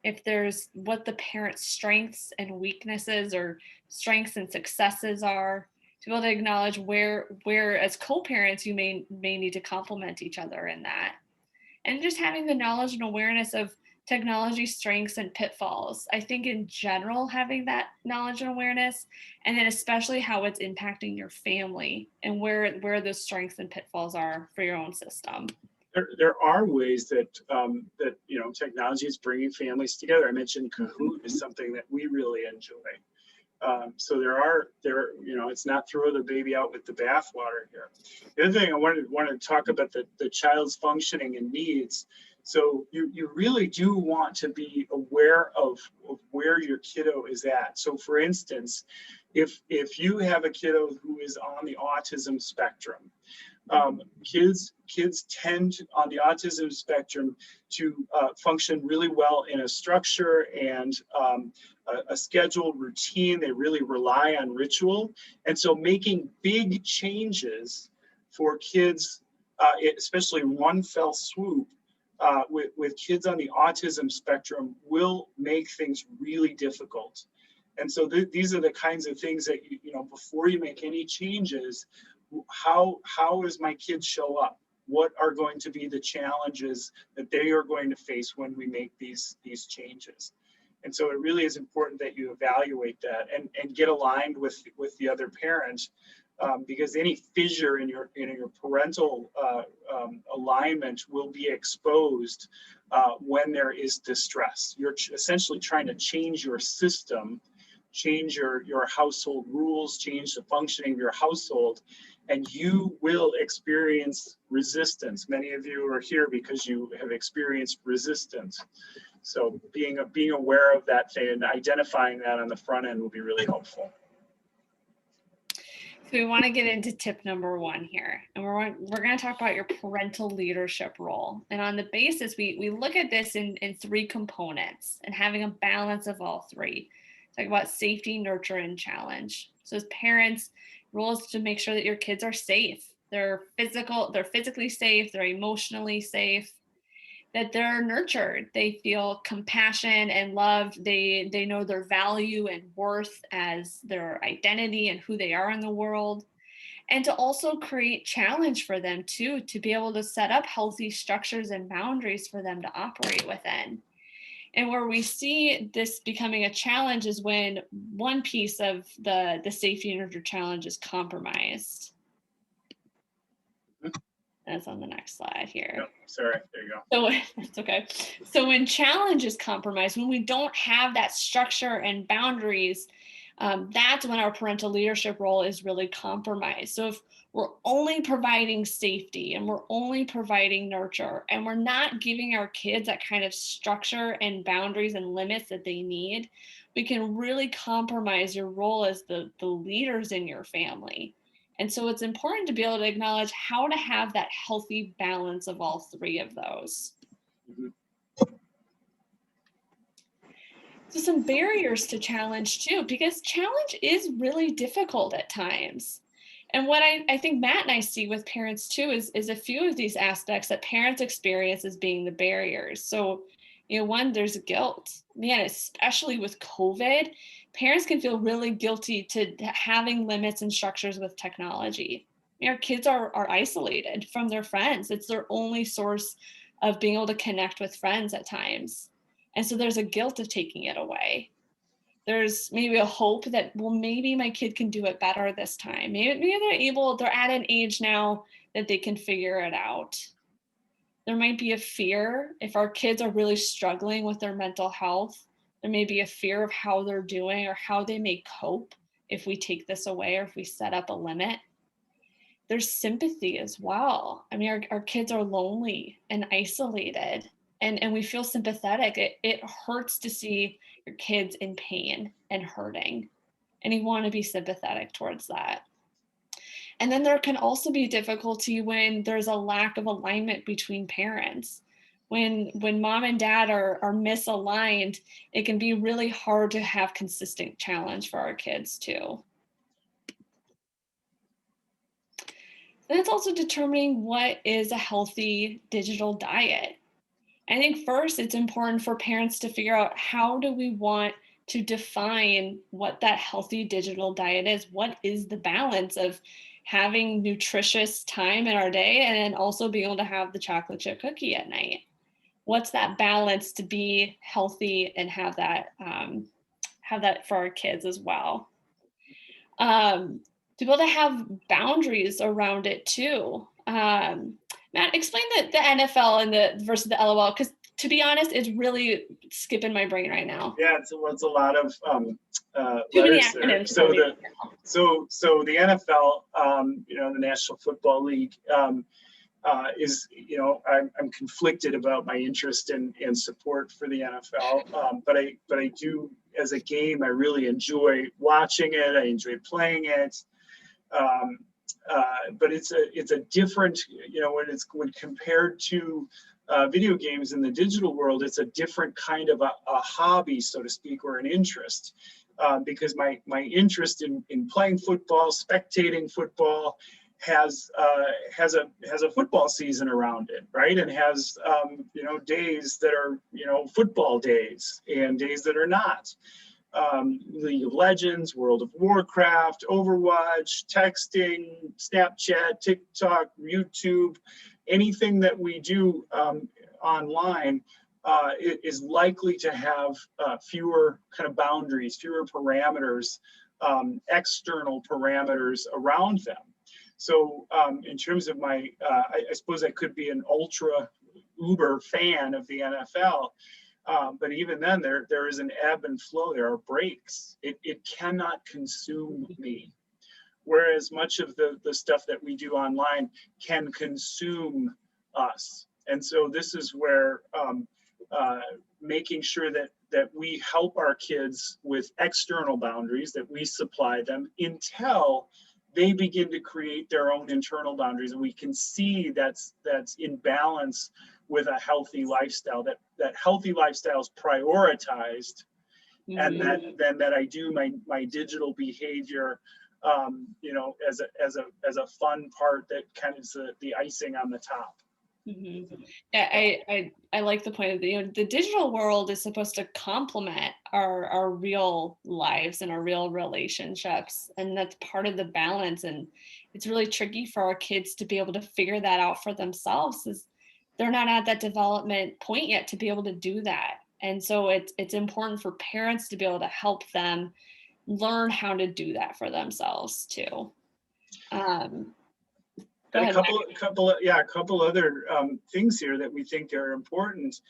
if there's what the parent's strengths and weaknesses or strengths and successes are, to be able to acknowledge where as co-parents you may need to complement each other in that. And just having the knowledge and awareness of technology strengths and pitfalls. I think in general, having that knowledge and awareness, and then especially how it's impacting your family and where those strengths and pitfalls are for your own system. There are ways that that technology is bringing families together. I mentioned Kahoot is something that we really enjoy. So it's not throw the baby out with the bathwater here. The other thing I wanted to talk about the child's functioning and needs. So you really do want to be aware of where your kiddo is at. So for instance, if you have a kiddo who is on the autism spectrum, kids tend on the autism spectrum to function really well in a structure and a scheduled routine. They really rely on ritual. And so making big changes for kids, especially one fell swoop, with kids on the autism spectrum will make things really difficult. And so these are the kinds of things that, before you make any changes, how does my kid show up? What are going to be the challenges that they are going to face when we make these changes? And so it really is important that you evaluate that and get aligned with the other parent, because any fissure in your parental alignment will be exposed when there is distress. You're essentially trying to change your system, change your household rules, change the functioning of your household, and you will experience resistance. Many of you are here because you have experienced resistance. So being aware of that and identifying that on the front end will be really helpful. So we want to get into tip number 1 here, and we're going to talk about your parental leadership role. And on the basis, we look at this in 3 components and having a balance of all 3. Talk about safety, nurture, and challenge. So as parents, role is to make sure that your kids are safe. They're physically safe, they're emotionally safe, that they're nurtured. They feel compassion and love. They know their value and worth as their identity and who they are in the world. And to also create challenge for them too, to be able to set up healthy structures and boundaries for them to operate within. And where we see this becoming a challenge is when one piece of the safety and nurture challenge is compromised. That's on the next slide here. No, sorry, there you go. So that's okay. So when challenge is compromised, when we don't have that structure and boundaries, that's when our parental leadership role is really compromised. So if we're only providing safety and we're only providing nurture and we're not giving our kids that kind of structure and boundaries and limits that they need, we can really compromise your role as the leaders in your family. And so it's important to be able to acknowledge how to have that healthy balance of all 3 of those. Mm-hmm. So some barriers to challenge too, because challenge is really difficult at times. And what I think Matt and I see with parents too is a few of these aspects that parents experience as being the barriers. So, one, there's guilt. Man, especially with COVID, parents can feel really guilty to having limits and structures with technology. Our kids are isolated from their friends. It's their only source of being able to connect with friends at times. And so there's a guilt of taking it away. There's maybe a hope that, well, maybe my kid can do it better this time. Maybe they're at an age now that they can figure it out. There might be a fear if our kids are really struggling with their mental health. There may be a fear of how they're doing or how they may cope if we take this away or if we set up a limit. There's sympathy as well. I mean, our kids are lonely and isolated, and we feel sympathetic. It hurts to see your kids in pain and hurting, and you want to be sympathetic towards that. And then there can also be difficulty when there's a lack of alignment between parents. When mom and dad are misaligned, it can be really hard to have consistent challenge for our kids too. And it's also determining what is a healthy digital diet. I think first it's important for parents to figure out how do we want to define what that healthy digital diet is. What is the balance of having nutritious time in our day and then also being able to have the chocolate chip cookie at night? What's that balance to be healthy and have that for our kids as well? To be able to have boundaries around it too. Matt, explain the NFL and the versus the LOL, because to be honest, it's really skipping my brain right now. Yeah, it's a lot of Too many letters there. acronyms for me. So the NFL, the National Football League, is, I'm conflicted about my interest and support for the NFL, but I do, as a game, I really enjoy watching it. I enjoy playing it. But it's a different, when compared to video games in the digital world, it's a different kind of a hobby, so to speak, or an interest, because my interest in playing football, spectating football, has a football season around it, right? And has days that are football days and days that are not. League of Legends, World of Warcraft, Overwatch, texting, Snapchat, TikTok, YouTube, anything that we do online is likely to have fewer kind of boundaries, fewer parameters, external parameters around them. So in terms of my, I suppose I could be an ultra uber fan of the NFL, but even then there is an ebb and flow, there are breaks. It cannot consume me. Whereas much of the stuff that we do online can consume us. And so this is where making sure that we help our kids with external boundaries, that we supply them until they begin to create their own internal boundaries, and we can see that's in balance with a healthy lifestyle. That healthy lifestyle is prioritized, and that I do my digital behavior, as a fun part that kind of is the icing on the top. Yeah, I like the point of the digital world is supposed to complement our real lives and our real relationships, and that's part of the balance. And it's really tricky for our kids to be able to figure that out for themselves, as they're not at that development point yet to be able to do that. And so it's important for parents to be able to help them learn how to do that for themselves too. And a couple other things here that we think are important.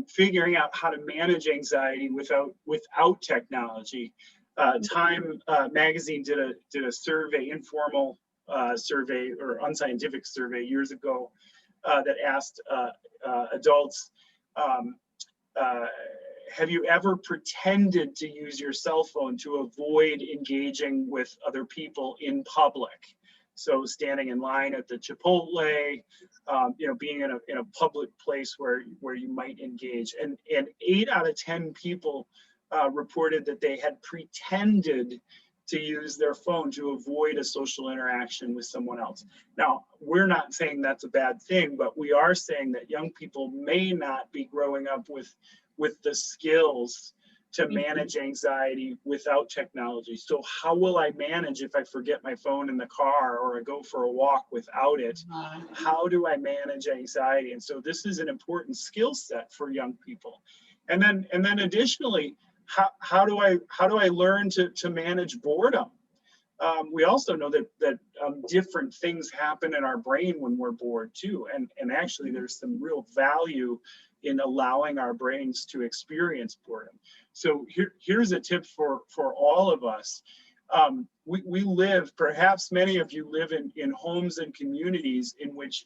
Figuring out how to manage anxiety without technology. Time magazine did a survey, informal survey or unscientific survey years ago that asked adults, have you ever pretended to use your cell phone to avoid engaging with other people in public? So standing in line at the Chipotle, being in a public place where you might engage. And 8 out of 10 people reported that they had pretended to use their phone to avoid a social interaction with someone else. Now, we're not saying that's a bad thing, but we are saying that young people may not be growing up with the skills to manage anxiety without technology. So how will I manage if I forget my phone in the car or I go for a walk without it? How do I manage anxiety? And so this is an important skill set for young people. And then additionally, how do I learn to manage boredom? We also know that different things happen in our brain when we're bored too. And actually there's some real value in allowing our brains to experience boredom. So here's a tip for all of us. We live, perhaps many of you live in homes and communities in which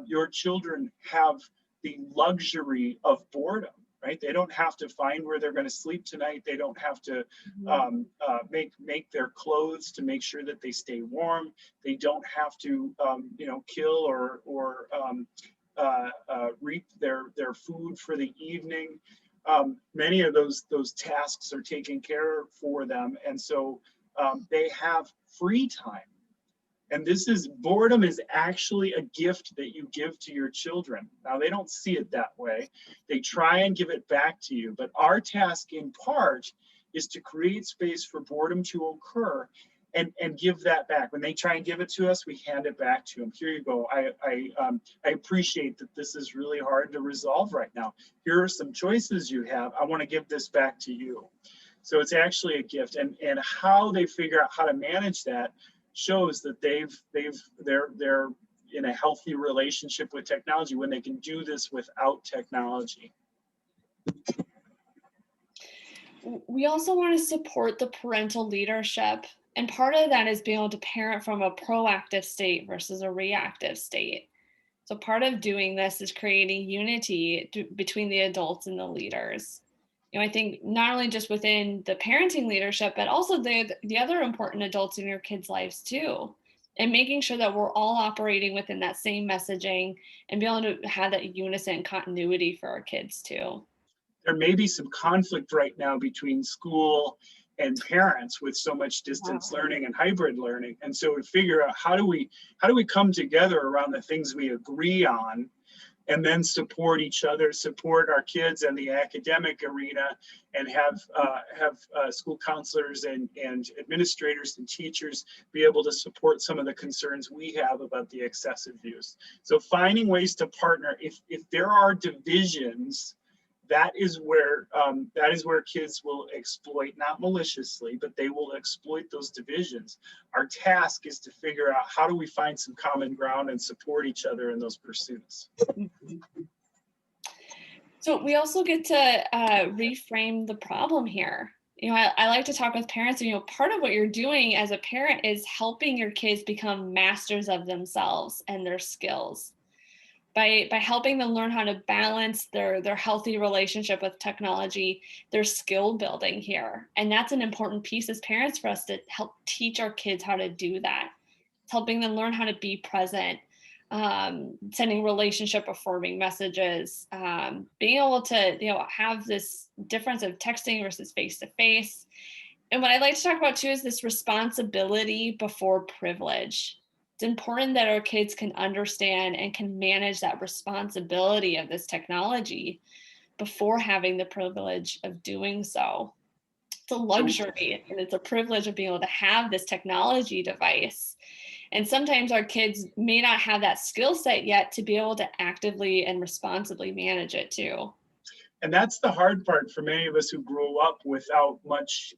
your children have the luxury of boredom, right? They don't have to find where they're going to sleep tonight. They don't have to make their clothes to make sure that they stay warm. They don't have to kill or reap their food for the evening. Many of those tasks are taken care for them, and so they have free time. And boredom is actually a gift that you give to your children. Now, they don't see it that way. They try and give it back to you, but our task in part is to create space for boredom to occur and give that back. When they try and give it to us, we hand it back to them. Here you go. I appreciate that this is really hard to resolve right now. Here are some choices you have. I want to give this back to you. So it's actually a gift, and how they figure out how to manage that shows that they're in a healthy relationship with technology when they can do this without technology. We also want to support the parental leadership. And part of that is being able to parent from a proactive state versus a reactive state. So part of doing this is creating unity between the adults and the leaders. I think not only just within the parenting leadership, but also the other important adults in your kids' lives too. And making sure that we're all operating within that same messaging and be able to have that unison continuity for our kids too. There may be some conflict right now between school and parents with so much distance learning and hybrid learning. And so we figure out how do we come together around the things we agree on, and then support each other, support our kids in the academic arena, and have school counselors and administrators and teachers be able to support some of the concerns we have about the excessive use. So finding ways to partner. If there are divisions, that is where kids will exploit, not maliciously, but they will exploit those divisions. Our task is to figure out how do we find some common ground and support each other in those pursuits. So we also get to reframe the problem here. I like to talk with parents, and part of what you're doing as a parent is helping your kids become masters of themselves and their skills. By helping them learn how to balance their healthy relationship with technology, their skill building here. And that's an important piece as parents for us to help teach our kids how to do that. It's helping them learn how to be present, sending relationship affirming messages, being able to have this difference of texting versus face-to-face. And what I like to talk about too is this responsibility before privilege. It's important that our kids can understand and can manage that responsibility of this technology before having the privilege of doing so. It's a luxury and it's a privilege of being able to have this technology device. And sometimes our kids may not have that skill set yet to be able to actively and responsibly manage it too. And that's the hard part for many of us who grew up without much,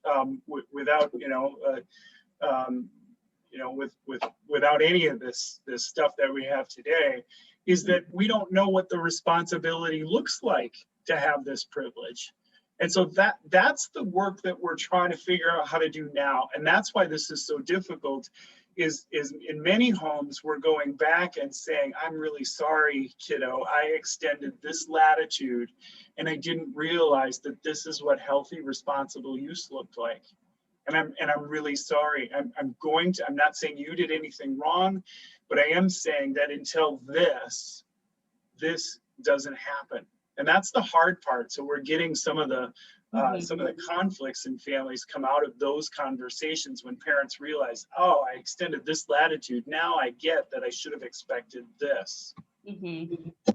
without any of this stuff that we have today, is that we don't know what the responsibility looks like to have this privilege. And so that's the work that we're trying to figure out how to do now. And that's why this is so difficult, is in many homes, we're going back and saying, I'm really sorry, kiddo, I extended this latitude and I didn't realize that this is what healthy, responsible use looked like. And I'm really sorry. I'm not saying you did anything wrong, but I am saying that until this doesn't happen. And that's the hard part. So we're getting some of the conflicts in families come out of those conversations when parents realize, oh, I extended this latitude. Now I get that I should have expected this. Mm-hmm.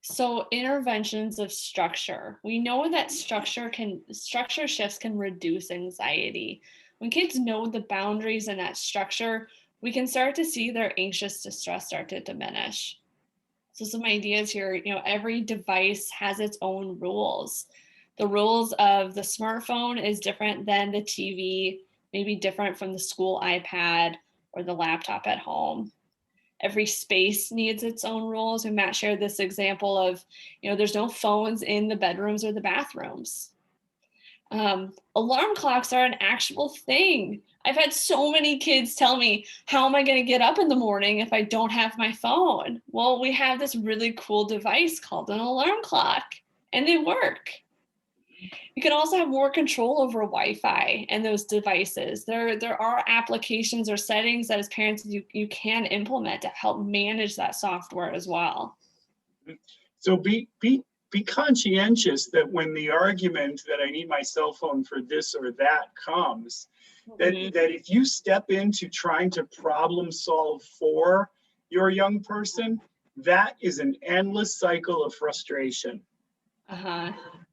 So interventions of structure. We know that structure shifts can reduce anxiety. When kids know the boundaries in that structure, we can start to see their anxious distress start to diminish. So some ideas here, every device has its own rules. The rules of the smartphone is different than the TV, maybe different from the school iPad or the laptop at home. Every space needs its own rules. And Matt shared this example of, there's no phones in the bedrooms or the bathrooms. Alarm clocks are an actual thing. I've had so many kids tell me, how am I going to get up in the morning if I don't have my phone? Well, we have this really cool device called an alarm clock, and they work. You can also have more control over Wi-Fi and those devices. There are applications or settings that as parents you can implement to help manage that software as well. So be conscientious that when the argument that I need my cell phone for this or that comes, that if you step into trying to problem solve for your young person, that is an endless cycle of frustration.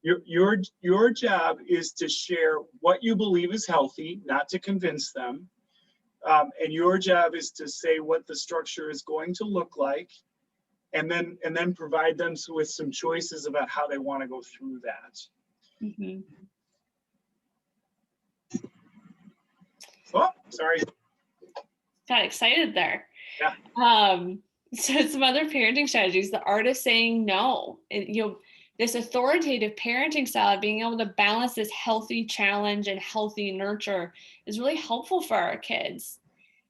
Your job is to share what you believe is healthy, not to convince them. And your job is to say what the structure is going to look like, and then provide them with some choices about how they want to go through that. Mm-hmm. Oh, sorry. Got excited there. Yeah. So some other parenting strategies, the art of saying no. This authoritative parenting style, being able to balance this healthy challenge and healthy nurture is really helpful for our kids.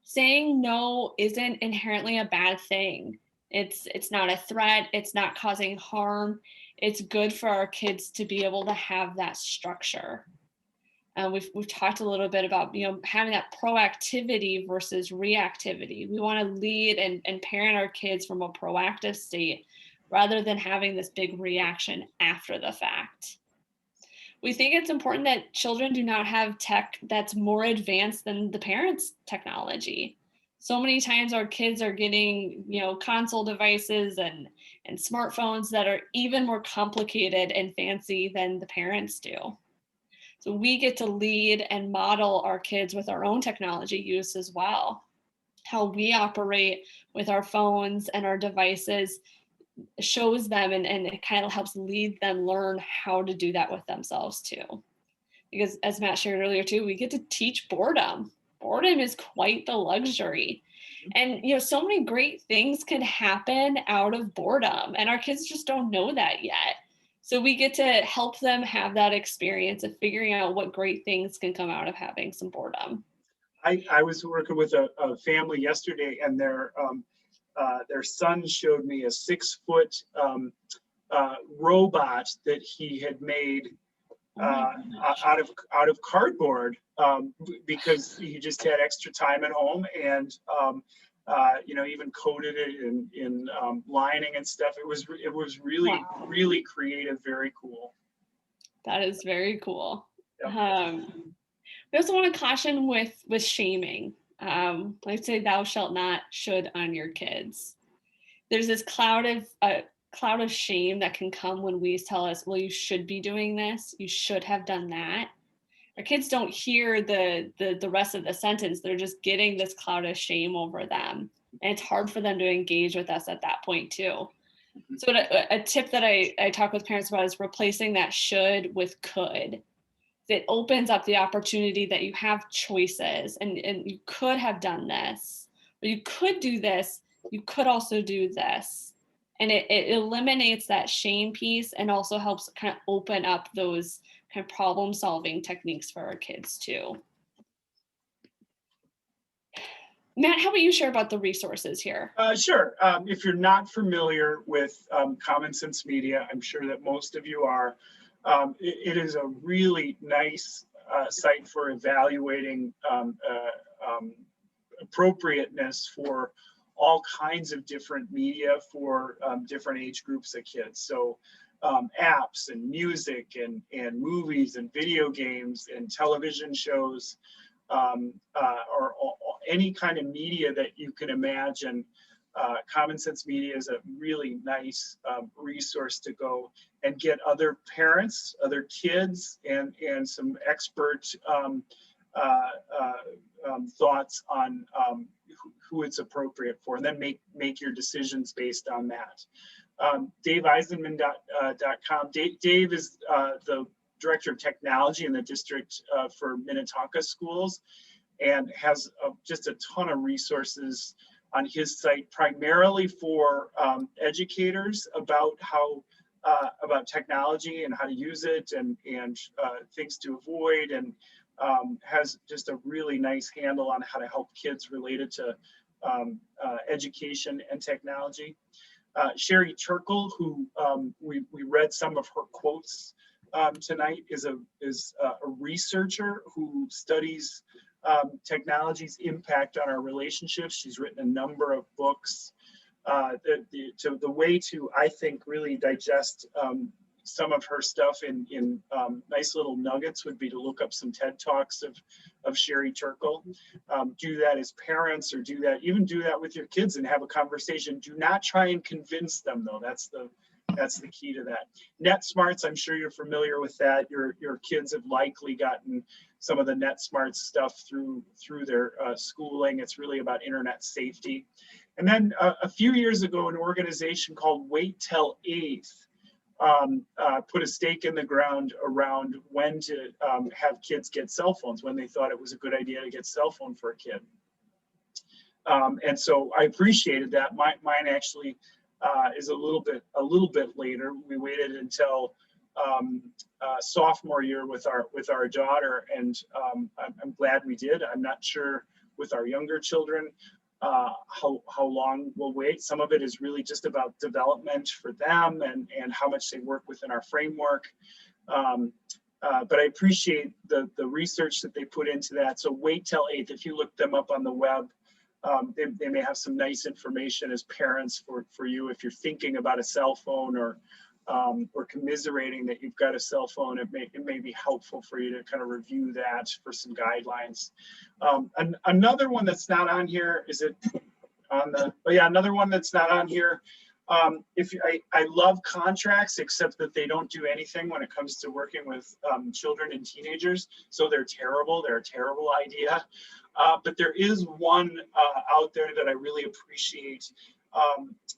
Saying no isn't inherently a bad thing. It's not a threat, it's not causing harm. It's good for our kids to be able to have that structure. We've talked a little bit about having that proactivity versus reactivity. We want to lead and parent our kids from a proactive state rather than having this big reaction after the fact. We think it's important that children do not have tech that's more advanced than the parents' technology. So many times our kids are getting, console devices and smartphones that are even more complicated and fancy than the parents do. So we get to lead and model our kids with our own technology use as well. How we operate with our phones and our devices shows them and it kind of helps lead them learn how to do that with themselves too. Because as Matt shared earlier too, we get to teach boredom. Boredom is quite the luxury. And so many great things can happen out of boredom, and our kids just don't know that yet. So we get to help them have that experience of figuring out what great things can come out of having some boredom. I was working with a family yesterday, and their son showed me a 6-foot robot that he had made out of cardboard, because he just had extra time at home, and even coated it in lining and stuff. It was really Wow. really creative, very cool. That is very cool. Yep. We also want to caution with shaming. Like say "thou shalt not" should on your kids. There's this cloud of shame that can come when we tell us, well, you should be doing this, you should have done that. Our kids don't hear the rest of the sentence. They're just getting this cloud of shame over them, and it's hard for them to engage with us at that point too. So a tip that I talk with parents about is replacing that should with could. It opens up the opportunity that you have choices, and you could have done this, or you could do this, you could also do this. And it eliminates that shame piece and also helps kind of open up those kind of problem solving techniques for our kids too. Matt, how about you share about the resources here? Sure. If you're not familiar with Common Sense Media, I'm sure that most of you are. It is a really nice site for evaluating appropriateness for all kinds of different media for different age groups of kids. So apps and music and movies and video games and television shows, or any kind of media that you can imagine. Common Sense Media is a really nice resource to go and get other parents, other kids, and some expert thoughts on who it's appropriate for, and then make your decisions based on that. DaveEisenman.com. Dave is the Director of Technology in the district for Minnetonka schools, and has just a ton of resources on his site, primarily for educators about how about technology and how to use it, and things to avoid, and has just a really nice handle on how to help kids related to education and technology. Sherry Turkle, who we read some of her quotes tonight, is a researcher who studies technology's impact on our relationships. She's written a number of books. The way to, I think, really digest some of her stuff in nice little nuggets would be to look up some TED Talks of Sherry Turkle. Do that as parents, or do that with your kids and have a conversation. Do not try and convince them, though. That's the key to that. NetSmarts, I'm sure you're familiar with that. Your kids have likely gotten some of the NetSmarts stuff through their schooling. It's really about internet safety. And then a few years ago, an organization called Wait Till 8th put a stake in the ground around when to have kids get cell phones, when they thought it was a good idea to get cell phone for a kid. And so I appreciated that. Mine actually is a little bit later. We waited until sophomore year with our daughter, and I'm glad we did. I'm not sure with our younger children how long we'll wait. Some of it is really just about development for them and how much they work within our framework. But I appreciate the research that they put into that. So wait till 8th. If you look them up on the web, they may have some nice information as parents for you if you're thinking about a cell phone or commiserating that you've got a cell phone. It may be helpful for you to kind of review that for some guidelines. Another one that's not on here, is it on the, oh yeah, another one that's not on here. I love contracts, except that they don't do anything when it comes to working with children and teenagers. So they're terrible. They're a terrible idea. But there is one out there that I really appreciate.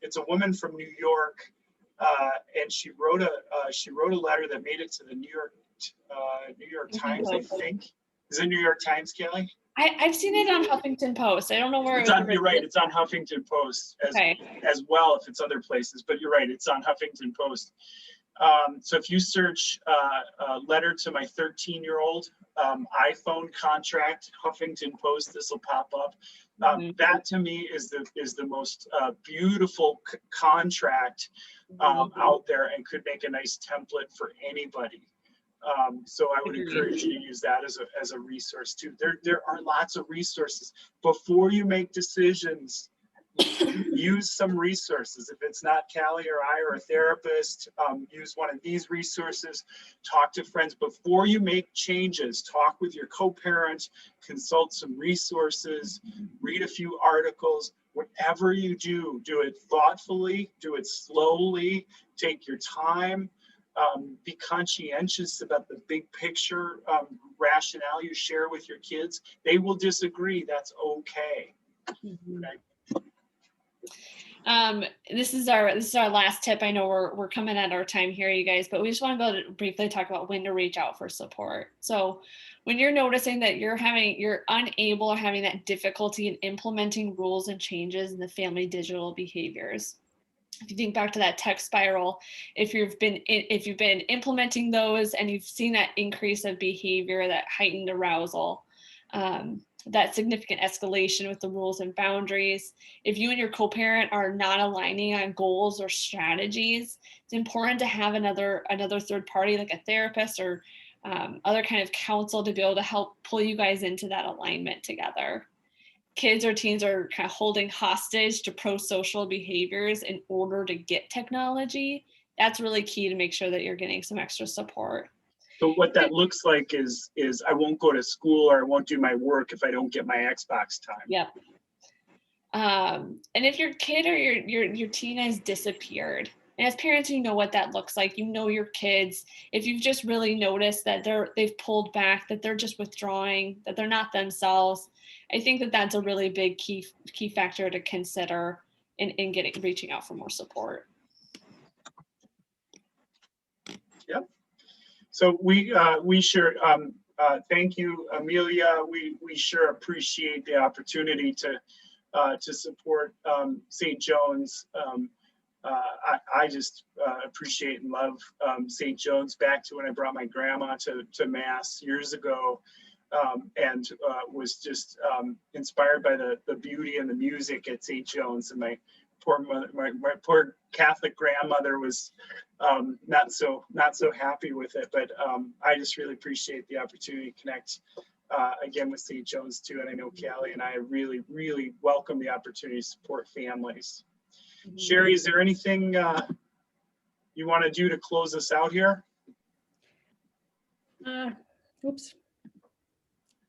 It's a woman from New York, and she wrote a letter that made it to the New York Times, I think. Is it New York Times, Kelly? I've seen it on Huffington Post. I don't know where you're right. It's on Huffington Post as well, if it's other places, but you're right. It's on Huffington Post. So if you search letter to my 13-year-old iPhone contract, Huffington Post, this will pop up. That to me is the most beautiful contract out there, and could make a nice template for anybody. So I would encourage you to use that as a resource too. There are lots of resources. Before you make decisions, use some resources. If it's not Callie or I or a therapist, use one of these resources. Talk to friends. Before you make changes, talk with your co-parent, consult some resources, read a few articles. Whatever you do, do it thoughtfully, do it slowly, take your time. Be conscientious about the big picture rationale you share with your kids. They will disagree. That's okay. Okay. This is our last tip. I know we're coming at our time here, you guys, but we just want to go to briefly talk about when to reach out for support. So when you're noticing that you're unable or having that difficulty in implementing rules and changes in the family digital behaviors. If you think back to that tech spiral, if you've been implementing those and you've seen that increase of behavior, that heightened arousal, that significant escalation with the rules and boundaries, if you and your co-parent are not aligning on goals or strategies, it's important to have another third party, like a therapist or other kind of counsel, to be able to help pull you guys into that alignment together. Kids or teens are kind of holding hostage to pro-social behaviors in order to get technology. That's really key to make sure that you're getting some extra support. So what that looks like is I won't go to school, or I won't do my work if I don't get my Xbox time. Yep. And if your kid or your teen has disappeared, and as parents, you know what that looks like. You know your kids. If you've just really noticed that they've pulled back, that they're just withdrawing, that they're not themselves, I think that that's a really big key factor to consider in reaching out for more support. Yep. So we sure thank you, Amelia. We sure appreciate the opportunity to support St. John's. I just appreciate and love St. John's. Back to when I brought my grandma to Mass years ago, and was just inspired by the beauty and the music at St. John's. And my poor Catholic grandmother was not so happy with it. But I just really appreciate the opportunity to connect again with St. John's too. And I know Callie and I really, really welcome the opportunity to support families. Mm-hmm. Sherry, is there anything you want to do to close us out here? Oops.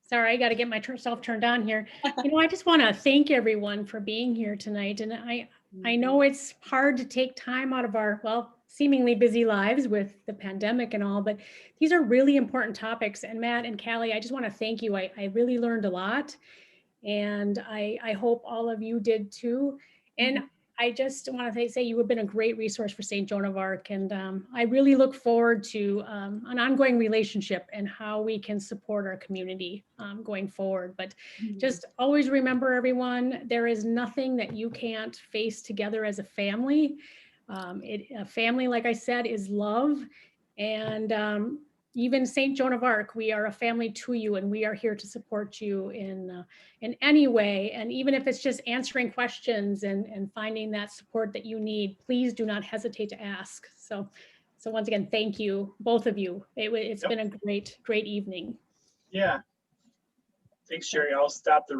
Sorry, I got to get myself turned on here. I just want to thank everyone for being here tonight. And I know it's hard to take time out of our, seemingly busy lives with the pandemic and all, but these are really important topics. And Matt and Callie, I just want to thank you. I really learned a lot, and I hope all of you did too. And I just want to say you have been a great resource for St. Joan of Arc, and I really look forward to an ongoing relationship and how we can support our community going forward. But just always remember, everyone, there is nothing that you can't face together as a family. A family, like I said, is love, and even St. Joan of Arc, we are a family to you, and we are here to support you in any way. And even if it's just answering questions and finding that support that you need, please do not hesitate to ask. So once again, thank you, both of you. It's been a great evening. Yeah. Thanks, Sherry. I'll stop the